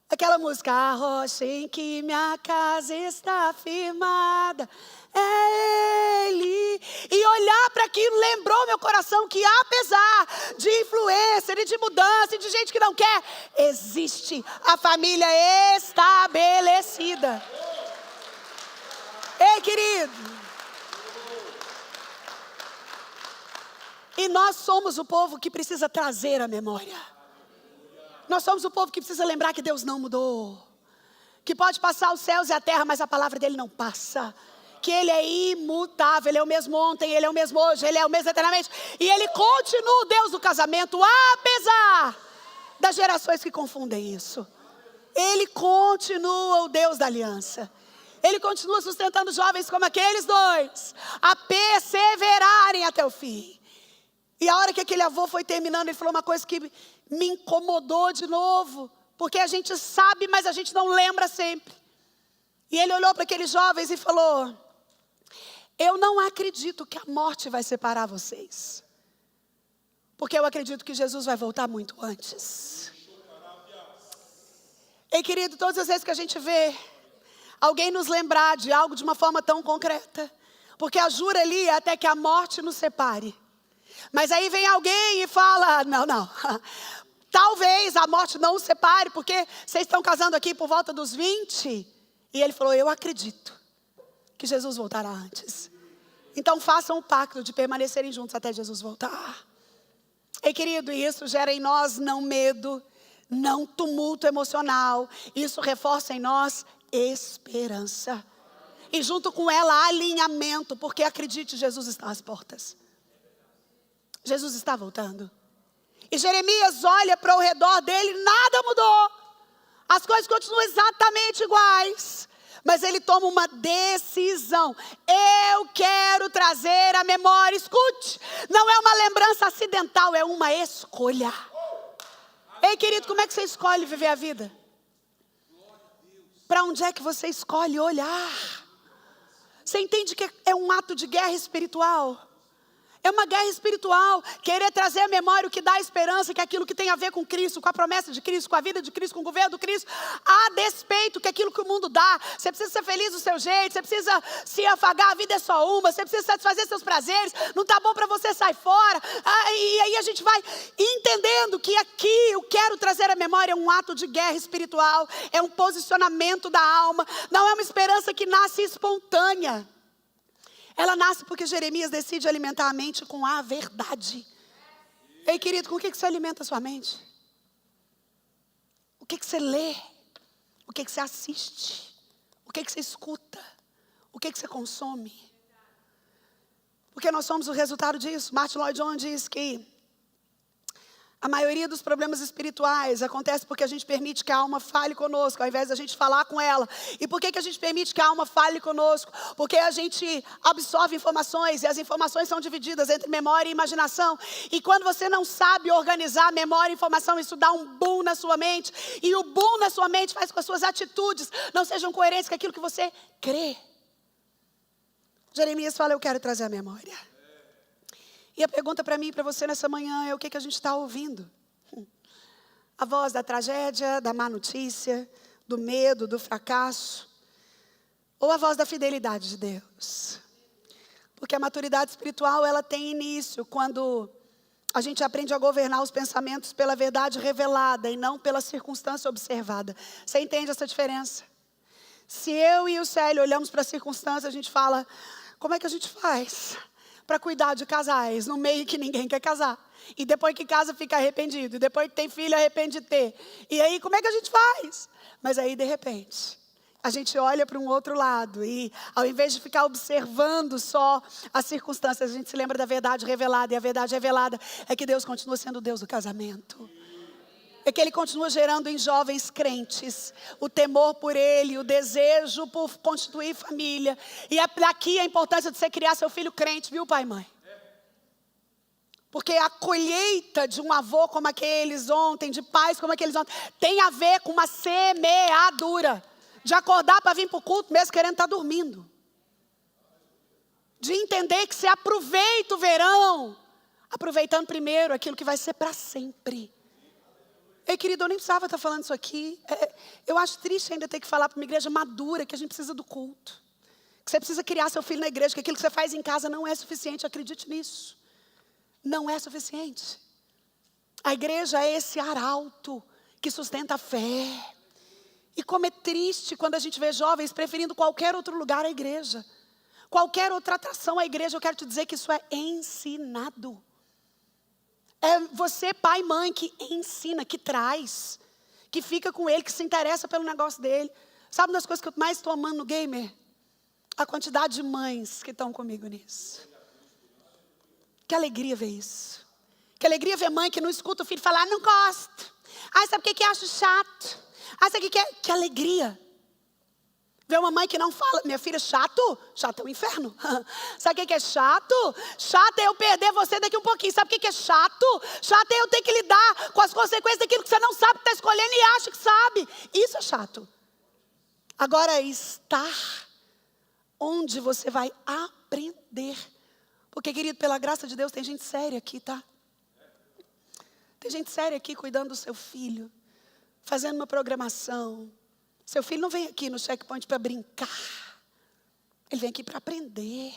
aquela música, a rocha em que minha casa está firmada, é Ele. E olhar para aquilo lembrou meu coração que apesar de influência, de mudança, de gente que não quer, existe a família estabelecida. Ei, querido. E nós somos o povo que precisa trazer a memória. Nós somos o povo que precisa lembrar que Deus não mudou. Que pode passar os céus e a terra, mas a palavra dele não passa. Que ele é imutável, ele é o mesmo ontem, ele é o mesmo hoje, ele é o mesmo eternamente. E ele continua o Deus do casamento, apesar das gerações que confundem isso. Ele continua o Deus da aliança. Ele continua sustentando jovens como aqueles 2, a perseverarem até o fim. E a hora que aquele avô foi terminando, ele falou uma coisa que me incomodou de novo. Porque a gente sabe, mas a gente não lembra sempre. E ele olhou para aqueles jovens e falou, eu não acredito que a morte vai separar vocês. Porque eu acredito que Jesus vai voltar muito antes. Ei, querido, todas as vezes que a gente vê alguém nos lembrar de algo de uma forma tão concreta, porque a jura ali é até que a morte nos separe. Mas aí vem alguém e fala, não, talvez a morte não os separe, porque vocês estão casando aqui por volta dos 20. E ele falou, eu acredito que Jesus voltará antes. Então façam o pacto de permanecerem juntos até Jesus voltar. Ei, querido, isso gera em nós não medo, não tumulto emocional. Isso reforça em nós esperança. E junto com ela, alinhamento, porque acredite, Jesus está às portas. Jesus está voltando. E Jeremias olha para o redor dele, nada mudou. As coisas continuam exatamente iguais. Mas ele toma uma decisão. Eu quero trazer a memória. Escute, não é uma lembrança acidental, é uma escolha. Ei, querido, como é que você escolhe viver a vida? Para onde é que você escolhe olhar? Você entende que é um ato de guerra espiritual? É uma guerra espiritual, querer trazer à memória o que dá esperança, que é aquilo que tem a ver com Cristo, com a promessa de Cristo, com a vida de Cristo, com o governo do Cristo, a despeito que aquilo que o mundo dá. Você precisa ser feliz do seu jeito, você precisa se afagar, a vida é só uma, você precisa satisfazer seus prazeres, não está bom para você, sai fora. E aí a gente vai entendendo que aqui eu quero trazer à memória um ato de guerra espiritual, é um posicionamento da alma, não é uma esperança que nasce espontânea. Ela nasce porque Jeremias decide alimentar a mente com a verdade. Ei, querido, com o que você alimenta a sua mente? O que você lê? O que você assiste? O que você escuta? O que você consome? Porque nós somos o resultado disso. Martin Lloyd Jones diz que a maioria dos problemas espirituais acontece porque a gente permite que a alma fale conosco, ao invés da gente falar com ela. E por que a gente permite que a alma fale conosco? Porque a gente absorve informações e as informações são divididas entre memória e imaginação. E quando você não sabe organizar memória e informação, isso dá um boom na sua mente. E o boom na sua mente faz com que as suas atitudes não sejam coerentes com aquilo que você crê. Jeremias fala, eu quero trazer a memória. E a pergunta para mim e para você nessa manhã é o que a gente está ouvindo? A voz da tragédia, da má notícia, do medo, do fracasso? Ou a voz da fidelidade de Deus? Porque a maturidade espiritual, ela tem início quando a gente aprende a governar os pensamentos pela verdade revelada e não pela circunstância observada. Você entende essa diferença? Se eu e o Célio olhamos para a circunstância, a gente fala, como é que a gente faz para cuidar de casais no meio que ninguém quer casar? E depois que casa fica arrependido. E depois que tem filho arrepende de ter. E aí como é que a gente faz? Mas aí de repente a gente olha para um outro lado. E ao invés de ficar observando só as circunstâncias, a gente se lembra da verdade revelada. E a verdade revelada é que Deus continua sendo o Deus do casamento. É que Ele continua gerando em jovens crentes o temor por Ele, o desejo por constituir família. E aqui a importância de você criar seu filho crente, viu, pai e mãe? Porque a colheita de um avô como aqueles ontem, de pais como aqueles ontem, tem a ver com uma semeadura. De acordar para vir para o culto mesmo querendo estar dormindo. De entender que você aproveita o verão, aproveitando primeiro aquilo que vai ser para sempre. Ei, querido, eu nem precisava estar falando isso aqui. Eu acho triste ainda ter que falar para uma igreja madura que a gente precisa do culto. Que você precisa criar seu filho na igreja, que aquilo que você faz em casa não é suficiente. Acredite nisso. Não é suficiente. A igreja é esse arauto que sustenta a fé. E como é triste quando a gente vê jovens preferindo qualquer outro lugar à igreja. Qualquer outra atração à igreja. Eu quero te dizer que isso é ensinado. É você, pai e mãe, que ensina, que traz, que fica com ele, que se interessa pelo negócio dele. Sabe uma das coisas que eu mais estou amando no gamer? A quantidade de mães que estão comigo nisso. Que alegria ver isso. Que alegria ver mãe que não escuta o filho falar, não gosto. Ai, sabe o que acho chato? Ai, sabe o que é? Que alegria. Ver uma mãe que não fala, minha filha, chato? Chato é o inferno. Sabe o que é chato? Chato é eu perder você daqui um pouquinho. Sabe o que é chato? Chato é eu ter que lidar com as consequências daquilo que você não sabe que está escolhendo e acha que sabe. Isso é chato. Agora, estar onde você vai aprender. Porque, querido, pela graça de Deus, tem gente séria aqui, tá? Tem gente séria aqui cuidando do seu filho, fazendo uma programação. Seu filho não vem aqui no checkpoint para brincar. Ele vem aqui para aprender.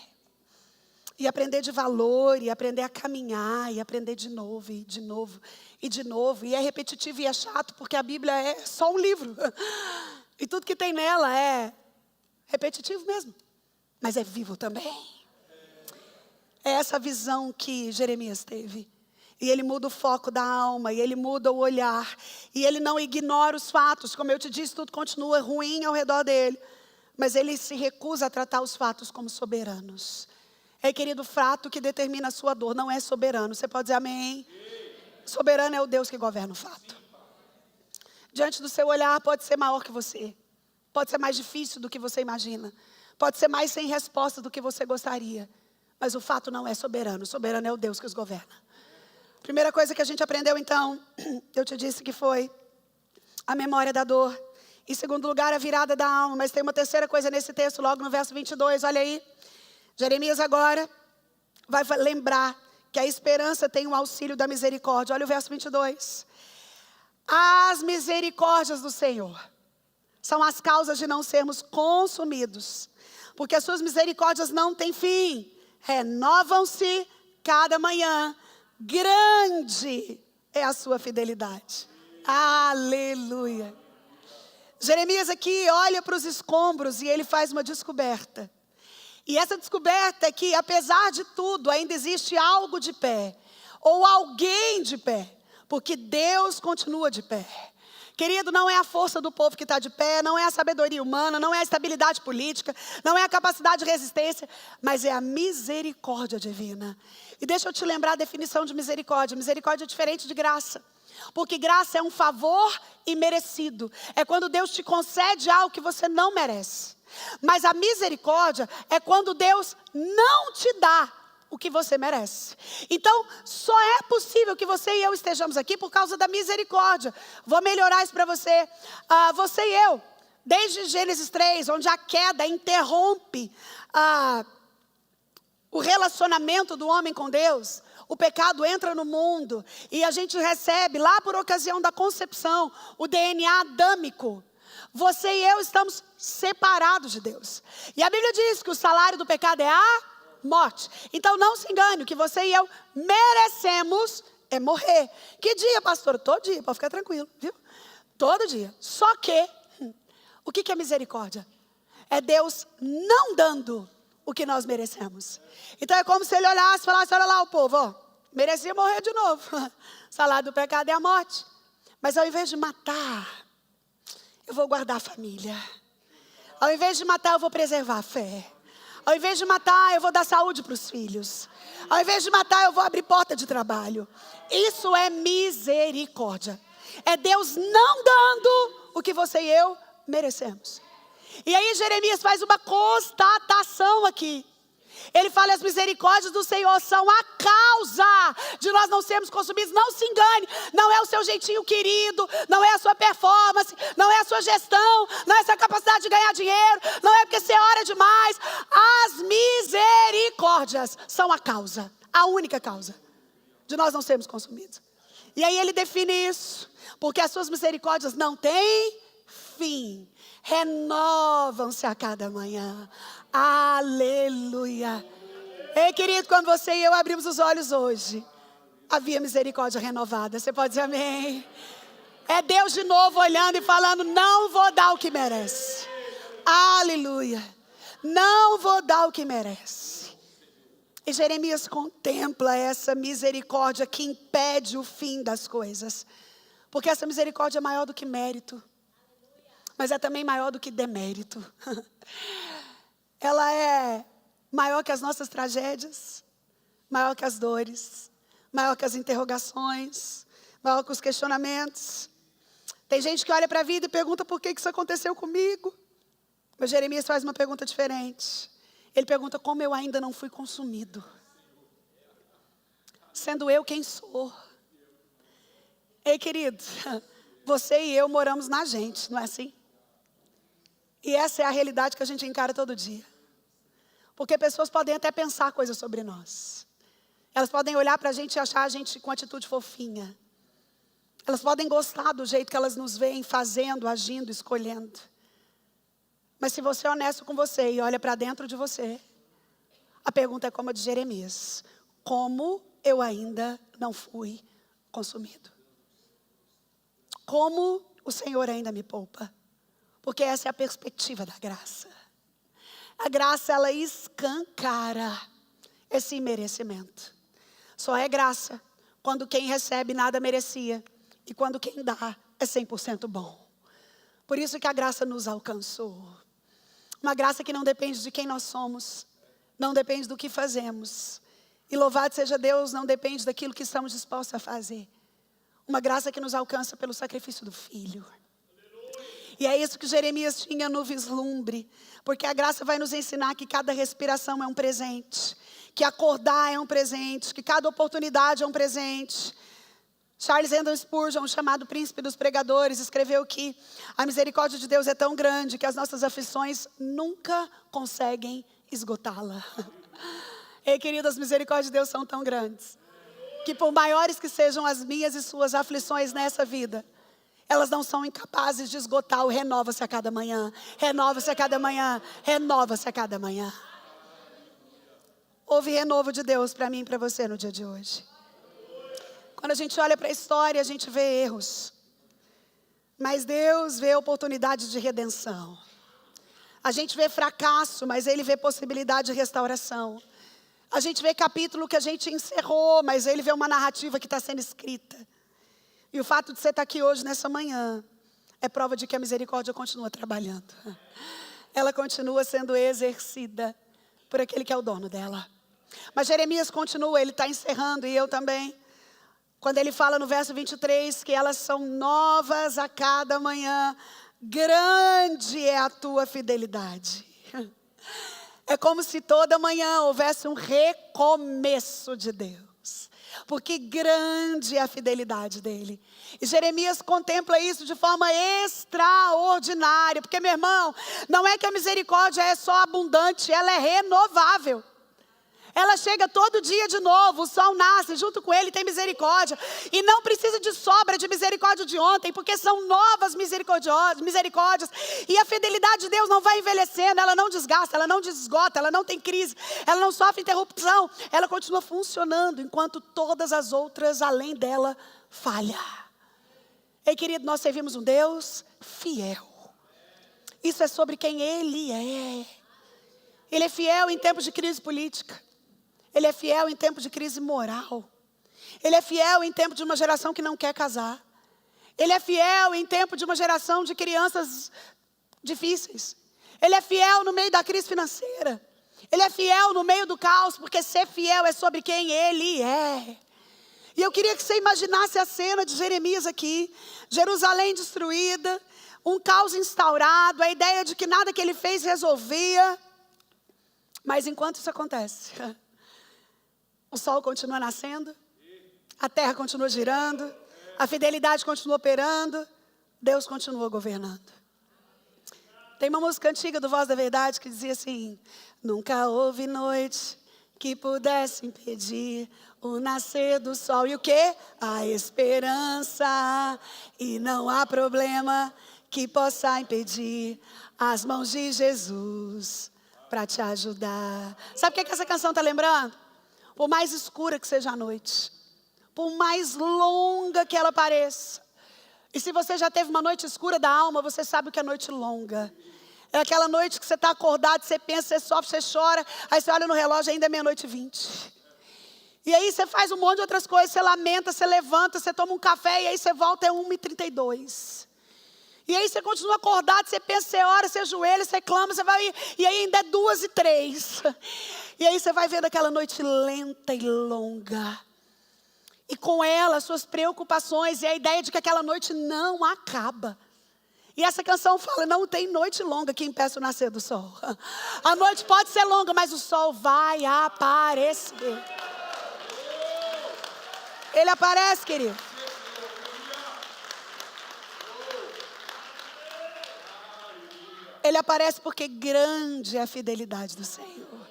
E aprender de valor, e aprender a caminhar, e aprender de novo, e de novo, e de novo. E é repetitivo e é chato, porque a Bíblia é só um livro. E tudo que tem nela é repetitivo mesmo. Mas é vivo também. É essa visão que Jeremias teve. E ele muda o foco da alma, e ele muda o olhar. E ele não ignora os fatos. Como eu te disse, tudo continua ruim ao redor dele. Mas ele se recusa a tratar os fatos como soberanos. É, querido, o fato que determina a sua dor não é soberano. Você pode dizer amém? Soberano é o Deus que governa o fato. Diante do seu olhar pode ser maior que você. Pode ser mais difícil do que você imagina. Pode ser mais sem resposta do que você gostaria. Mas o fato não é soberano. Soberano é o Deus que os governa. Primeira coisa que a gente aprendeu, então, eu te disse que foi a memória da dor. Em segundo lugar, a virada da alma. Mas tem uma terceira coisa nesse texto, logo no verso 22, olha aí. Jeremias agora vai lembrar que a esperança tem o auxílio da misericórdia. Olha o verso 22. As misericórdias do Senhor são as causas de não sermos consumidos, porque as suas misericórdias não têm fim, renovam-se cada manhã, grande é a sua fidelidade. Aleluia. Jeremias aqui olha para os escombros e ele faz uma descoberta. E essa descoberta é que, apesar de tudo, ainda existe algo de pé, ou alguém de pé, porque Deus continua de pé. Querido, não é a força do povo que está de pé, não é a sabedoria humana, não é a estabilidade política, não é a capacidade de resistência, mas é a misericórdia divina. E deixa eu te lembrar a definição de misericórdia. Misericórdia é diferente de graça, porque graça é um favor imerecido. É quando Deus te concede algo que você não merece. Mas a misericórdia é quando Deus não te dá o que você merece. Então, só é possível que você e eu estejamos aqui por causa da misericórdia. Vou melhorar isso para você. Você e eu, desde Gênesis 3, onde a queda interrompe o relacionamento do homem com Deus, o pecado entra no mundo e a gente recebe, lá por ocasião da concepção, o DNA adâmico. Você e eu estamos separados de Deus. E a Bíblia diz que o salário do pecado é a morte. Então não se engane, o que você e eu merecemos é morrer. Que dia, pastor? Todo dia, pode ficar tranquilo, viu? Todo dia. Só que, o que é misericórdia? É Deus não dando o que nós merecemos. Então é como se ele olhasse e falasse, olha lá o povo, ó, merecia morrer de novo. O salário do pecado é a morte. Mas ao invés de matar, eu vou guardar a família. Ao invés de matar, eu vou preservar a fé. Ao invés de matar, eu vou dar saúde para os filhos. Ao invés de matar, eu vou abrir porta de trabalho. Isso é misericórdia. É Deus não dando o que você e eu merecemos. E aí Jeremias faz uma constatação aqui. Ele fala, as misericórdias do Senhor são a causa de nós não sermos consumidos. Não se engane, não é o seu jeitinho querido, não é a sua performance, não é a sua gestão, não é a sua capacidade de ganhar dinheiro, não é porque você ora demais. As misericórdias são a causa, a única causa de nós não sermos consumidos. E aí ele define isso, porque as suas misericórdias não têm fim, renovam-se a cada manhã. Aleluia. Ei, querido, quando você e eu abrimos os olhos hoje, havia misericórdia renovada. Você pode dizer amém? É Deus de novo olhando e falando, não vou dar o que merece. Aleluia. Não vou dar o que merece. E Jeremias contempla essa misericórdia que impede o fim das coisas. Porque essa misericórdia é maior do que mérito. Mas é também maior do que demérito. Ela é maior que as nossas tragédias, maior que as dores, maior que as interrogações, maior que os questionamentos. Tem gente que olha para a vida e pergunta por que isso aconteceu comigo. Mas Jeremias faz uma pergunta diferente. Ele pergunta como eu ainda não fui consumido. Sendo eu quem sou. Ei, querido, você e eu moramos na gente, não é assim? E essa é a realidade que a gente encara todo dia. Porque pessoas podem até pensar coisas sobre nós. Elas podem olhar para a gente e achar a gente com atitude fofinha. Elas podem gostar do jeito que elas nos veem fazendo, agindo, escolhendo. Mas se você é honesto com você e olha para dentro de você, a pergunta é como a de Jeremias. Como eu ainda não fui consumido? Como o Senhor ainda me poupa? Porque essa é a perspectiva da graça. A graça, ela escancara esse imerecimento. Só é graça quando quem recebe nada merecia. E quando quem dá é 100% bom. Por isso que a graça nos alcançou. Uma graça que não depende de quem nós somos. Não depende do que fazemos. E louvado seja Deus, não depende daquilo que estamos dispostos a fazer. Uma graça que nos alcança pelo sacrifício do Filho. E é isso que Jeremias tinha no vislumbre. Porque a graça vai nos ensinar que cada respiração é um presente. Que acordar é um presente. Que cada oportunidade é um presente. Charles Haddon Spurgeon, chamado príncipe dos pregadores, escreveu que a misericórdia de Deus é tão grande que as nossas aflições nunca conseguem esgotá-la. Ei, querido, as misericórdias de Deus são tão grandes, que por maiores que sejam as minhas e suas aflições nessa vida, elas não são incapazes de esgotar o renova-se a cada manhã, renova-se a cada manhã, renova-se a cada manhã. Houve renovo de Deus para mim e para você no dia de hoje. Quando a gente olha para a história, a gente vê erros. Mas Deus vê oportunidade de redenção. A gente vê fracasso, mas Ele vê possibilidade de restauração. A gente vê capítulo que a gente encerrou, mas Ele vê uma narrativa que está sendo escrita. E o fato de você estar aqui hoje, nessa manhã, é prova de que a misericórdia continua trabalhando. Ela continua sendo exercida por aquele que é o dono dela. Mas Jeremias continua, ele está encerrando, e eu também. Quando ele fala no verso 23 que elas são novas a cada manhã, grande é a tua fidelidade. É como se toda manhã houvesse um recomeço de Deus. Porque grande é a fidelidade dele. E Jeremias contempla isso de forma extraordinária. Porque, meu irmão, não é que a misericórdia é só abundante, ela é renovável. Ela chega todo dia de novo, o sol nasce, junto com ele tem misericórdia. E não precisa de sobra de misericórdia de ontem, porque são novas misericórdias. E a fidelidade de Deus não vai envelhecendo, ela não desgasta, ela não desesgota, ela não tem crise, ela não sofre interrupção. Ela continua funcionando, enquanto todas as outras, além dela, falham. Ei, querido, nós servimos um Deus fiel. Isso é sobre quem Ele é. Ele é fiel em tempos de crise política. Ele é fiel em tempo de crise moral. Ele é fiel em tempo de uma geração que não quer casar. Ele é fiel em tempo de uma geração de crianças difíceis. Ele é fiel no meio da crise financeira. Ele é fiel no meio do caos, porque ser fiel é sobre quem Ele é. E eu queria que você imaginasse a cena de Jeremias aqui. Jerusalém destruída, um caos instaurado, a ideia de que nada que ele fez resolvia. Mas enquanto isso acontece, o sol continua nascendo, a terra continua girando, a fidelidade continua operando, Deus continua governando. Tem uma música antiga do Voz da Verdade que dizia assim: nunca houve noite que pudesse impedir o nascer do sol. E o quê? A esperança. E não há problema que possa impedir as mãos de Jesus para te ajudar. Sabe o que essa canção está lembrando? Por mais escura que seja a noite, por mais longa que ela pareça. E se você já teve uma noite escura da alma, você sabe o que é noite longa. É aquela noite que você está acordado, você pensa, você sofre, você chora. Aí você olha no relógio, ainda é 00:20. E aí você faz um monte de outras coisas, você lamenta, você levanta, você toma um café e aí você volta, é 1:32. E aí você continua acordado, você pensa, você ora, você ajoelha, você clama, você vai, e aí ainda é 2:03. E aí você vai vendo aquela noite lenta e longa. E com ela, suas preocupações e a ideia de que aquela noite não acaba. E essa canção fala, não tem noite longa que impeça o nascer do sol. A noite pode ser longa, mas o sol vai aparecer. Ele aparece, querido. Ele aparece porque grande é a fidelidade do Senhor.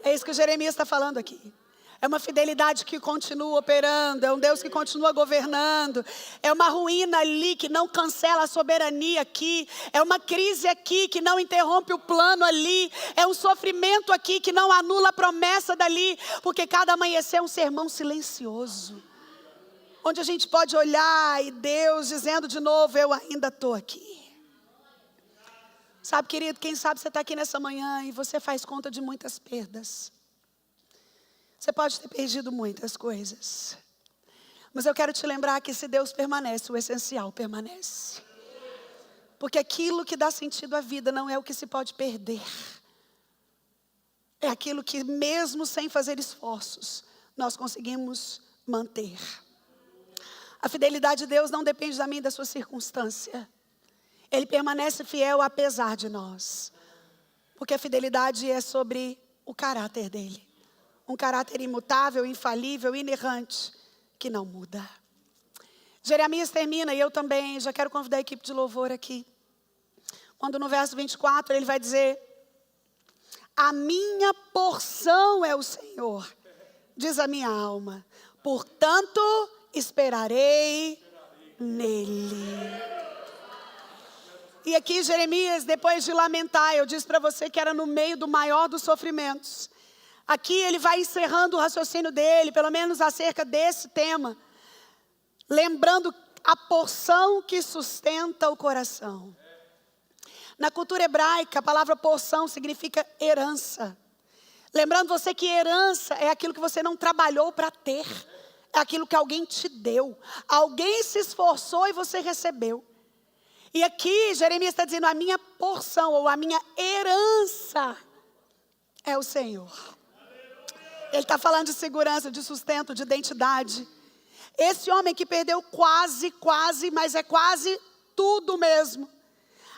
É isso que o Jeremias está falando aqui. É uma fidelidade que continua operando, é um Deus que continua governando. É uma ruína ali que não cancela a soberania aqui. É uma crise aqui que não interrompe o plano ali. É um sofrimento aqui que não anula a promessa dali. Porque cada amanhecer é um sermão silencioso. Onde a gente pode olhar e Deus dizendo de novo, eu ainda estou aqui. Sabe, querido, quem sabe você está aqui nessa manhã e você faz conta de muitas perdas. Você pode ter perdido muitas coisas. Mas eu quero te lembrar que se Deus permanece, o essencial permanece. Porque aquilo que dá sentido à vida não é o que se pode perder. É aquilo que mesmo sem fazer esforços, nós conseguimos manter. A fidelidade de Deus não depende da minha e da sua circunstância. Ele permanece fiel apesar de nós. Porque a fidelidade é sobre o caráter dele. Um caráter imutável, infalível, inerrante, que não muda. Jeremias termina, e eu também já quero convidar a equipe de louvor aqui. Quando no verso 24 ele vai dizer: A minha porção é o Senhor, diz a minha alma. Portanto, esperarei nele. E aqui Jeremias, depois de lamentar, eu disse para você que era no meio do maior dos sofrimentos. Aqui ele vai encerrando o raciocínio dele, pelo menos acerca desse tema. Lembrando a porção que sustenta o coração. Na cultura hebraica, a palavra porção significa herança. Lembrando você que herança é aquilo que você não trabalhou para ter. É aquilo que alguém te deu. Alguém se esforçou e você recebeu. E aqui Jeremias está dizendo, a minha porção ou a minha herança é o Senhor. Ele está falando de segurança, de sustento, de identidade. Esse homem que perdeu quase, mas é quase tudo mesmo.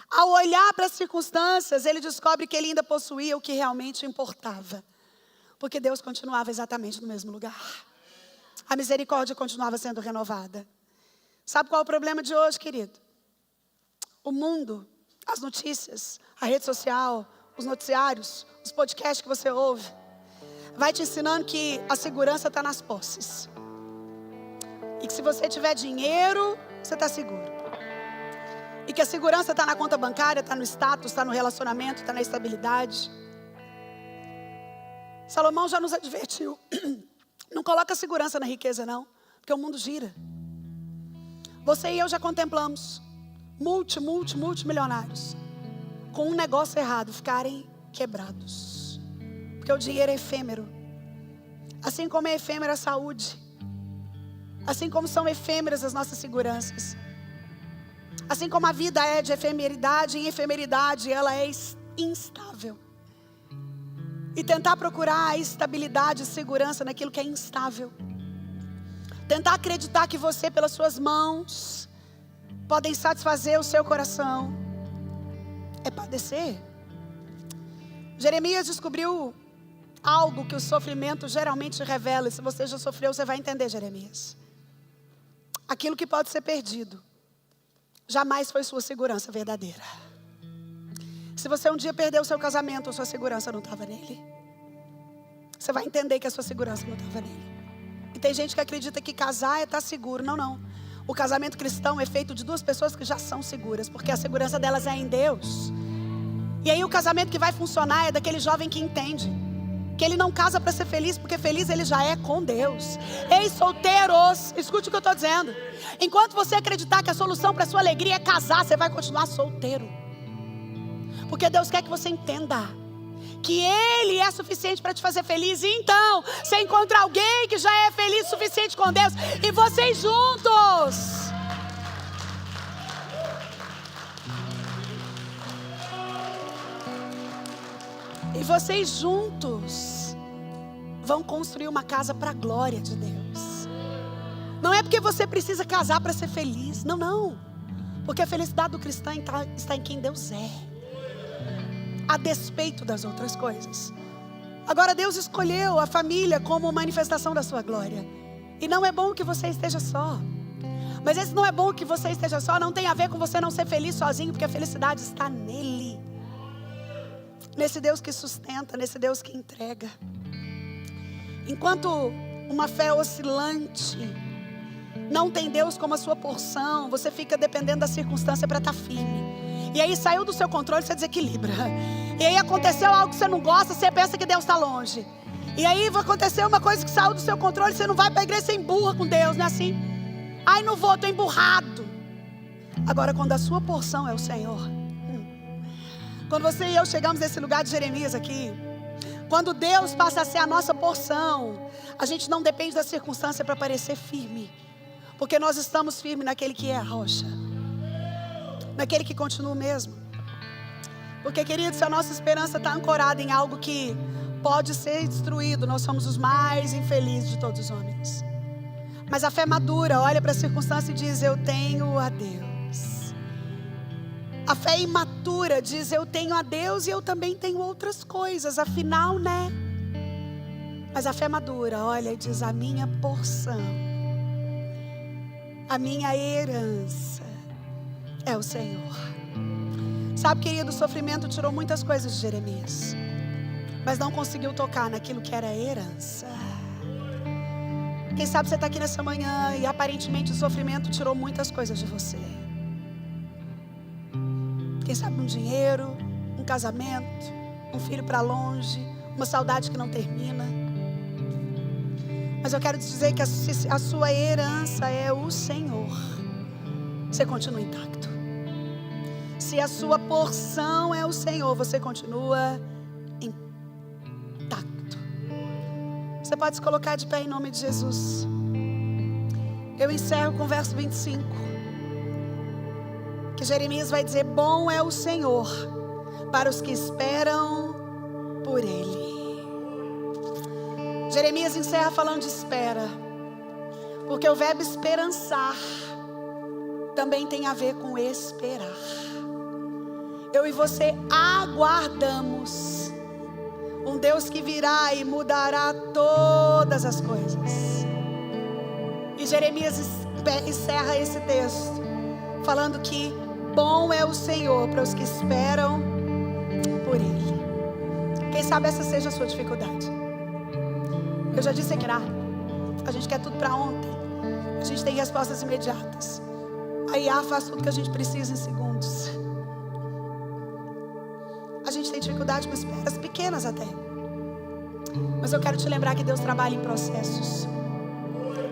Ao olhar para as circunstâncias, ele descobre que ele ainda possuía o que realmente importava. Porque Deus continuava exatamente no mesmo lugar. A misericórdia continuava sendo renovada. Sabe qual é o problema de hoje, querido? O mundo, as notícias, a rede social, os noticiários, os podcasts que você ouve, vai te ensinando que a segurança está nas posses. E que se você tiver dinheiro, você está seguro. E que a segurança está na conta bancária, está no status, está no relacionamento, está na estabilidade. Salomão já nos advertiu. Não coloca segurança na riqueza não, porque o mundo gira. Você e eu já contemplamos multimilionários com um negócio errado ficarem quebrados. Porque o dinheiro é efêmero. Assim como é efêmera a saúde. Assim como são efêmeras as nossas seguranças. Assim como a vida é de efemeridade, em efemeridade ela é instável. E tentar procurar a estabilidade e segurança naquilo que é instável. Tentar acreditar que você, pelas suas mãos, podem satisfazer o seu coração. É padecer. Jeremias descobriu algo que o sofrimento geralmente revela. E se você já sofreu, você vai entender, Jeremias. Aquilo que pode ser perdido jamais foi sua segurança verdadeira. Se você um dia perdeu o seu casamento, a sua segurança não estava nele. Você vai entender que a sua segurança não estava nele. E tem gente que acredita que casar é estar seguro. Não. O casamento cristão é feito de duas pessoas que já são seguras, porque a segurança delas é em Deus. E aí o casamento que vai funcionar é daquele jovem que entende que ele não casa para ser feliz, porque feliz ele já é com Deus. Ei, solteiros, escute o que eu estou dizendo. Enquanto você acreditar que a solução para a sua alegria é casar, você vai continuar solteiro. Porque Deus quer que você entenda que Ele é suficiente para te fazer feliz. E então, você encontra alguém que já é feliz o suficiente com Deus, e vocês juntos vão construir uma casa para a glória de Deus. Não é porque você precisa casar para ser feliz. Não. Porque a felicidade do cristão está em quem Deus é, a despeito das outras coisas. Agora Deus escolheu a família como manifestação da sua glória. E não é bom que você esteja só. Mas esse não é bom que você esteja só não tem a ver com você não ser feliz sozinho, porque a felicidade está nele. Nesse Deus que sustenta, nesse Deus que entrega. Enquanto uma fé oscilante não tem Deus como a sua porção, você fica dependendo da circunstância para estar firme. E aí saiu do seu controle, você desequilibra. E aí aconteceu algo que você não gosta, você pensa que Deus está longe. E aí acontecer uma coisa que saiu do seu controle, você não vai para a igreja, você emburra com Deus, não é assim? Ai, não vou, estou emburrado. Agora, quando a sua porção é o Senhor, quando você e eu chegamos nesse lugar de Jeremias aqui, quando Deus passa a ser a nossa porção, a gente não depende da circunstância para parecer firme, porque nós estamos firmes naquele que é a rocha, naquele que continua o mesmo. Porque, querido, se a nossa esperança está ancorada em algo que pode ser destruído, nós somos os mais infelizes de todos os homens. Mas a fé madura olha para a circunstância e diz: eu tenho a Deus. A fé imatura diz: eu tenho a Deus e eu também tenho outras coisas, afinal, né? Mas a fé madura olha e diz: a minha porção, a minha herança é o Senhor. Sabe, querido, o sofrimento tirou muitas coisas de Jeremias. mas não conseguiu tocar naquilo que era herança. Quem sabe você está aqui nessa manhã e aparentemente o sofrimento tirou muitas coisas de você. Quem sabe um dinheiro, um casamento, um filho para longe, uma saudade que não termina. Mas eu quero te dizer que a sua herança é o Senhor. Você continua intacto. Se a sua porção é o Senhor, você continua intacto. Você pode se colocar de pé em nome de Jesus. Eu encerro com o verso 25. Que Jeremias vai dizer: bom é o Senhor para os que esperam por Ele. Jeremias encerra falando de espera, porque o verbo esperançar também tem a ver com esperar. Eu e você aguardamos um Deus que virá e mudará todas as coisas. E Jeremias encerra esse texto falando que bom é o Senhor para os que esperam por Ele. Quem sabe essa seja a sua dificuldade. Eu já disse aqui, a gente quer tudo para ontem. A gente tem respostas imediatas. A IA faz tudo que a gente precisa em segundos. A gente tem dificuldade com esperas pequenas até. Mas eu quero te lembrar que Deus trabalha em processos.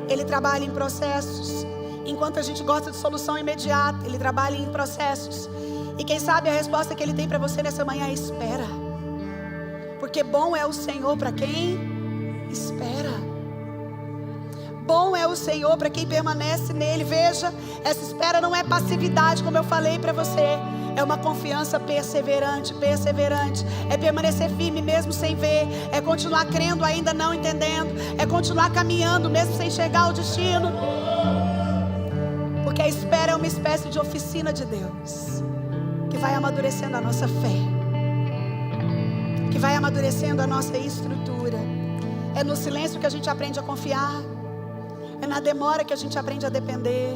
Ele trabalha em processos. Enquanto a gente gosta de solução imediata, Ele trabalha em processos. E quem sabe a resposta que Ele tem para você nessa manhã é espera. Porque bom é o Senhor para quem espera. Bom é o Senhor para quem permanece nele. Veja, essa espera não é passividade, como eu falei para você. É uma confiança perseverante. É permanecer firme mesmo sem ver. É continuar crendo ainda não entendendo. É continuar caminhando mesmo sem chegar ao destino. Porque a espera é uma espécie de oficina de Deus, que vai amadurecendo a nossa fé, que vai amadurecendo a nossa estrutura. É no silêncio que a gente aprende a confiar. É na demora que a gente aprende a depender.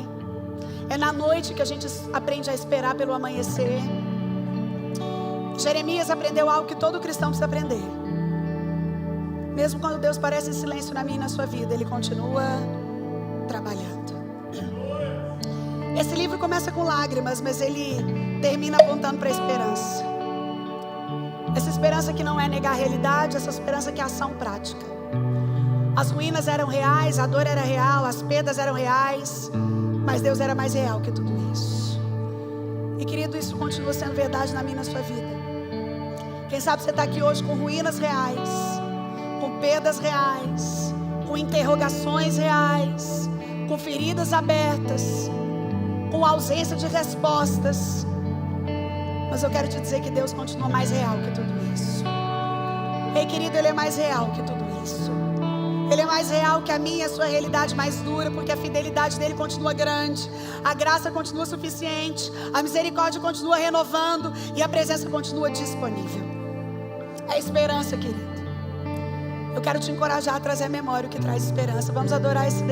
É na noite que a gente aprende a esperar pelo amanhecer. Jeremias aprendeu algo que todo cristão precisa aprender. Mesmo quando Deus parece em silêncio na minha e na sua vida, Ele continua trabalhando. Esse livro começa com lágrimas, mas ele termina apontando para a esperança. Essa esperança que não é negar a realidade, essa esperança que é ação prática. As ruínas eram reais, a dor era real, as perdas eram reais, mas Deus era mais real que tudo isso. E querido, isso continua sendo verdade na minha e na sua vida. Quem sabe você está aqui hoje com ruínas reais, com perdas reais, com interrogações reais, com feridas abertas, com ausência de respostas. Mas eu quero te dizer que Deus continua mais real que tudo isso. Ei, querido, Ele é mais real que tudo isso. Ele é mais real que a minha e a sua realidade mais dura, porque a fidelidade dele continua grande, a graça continua suficiente, a misericórdia continua renovando e a presença continua disponível. É esperança, querido. Eu quero te encorajar a trazer à memória o que traz esperança. Vamos adorar esse Deus.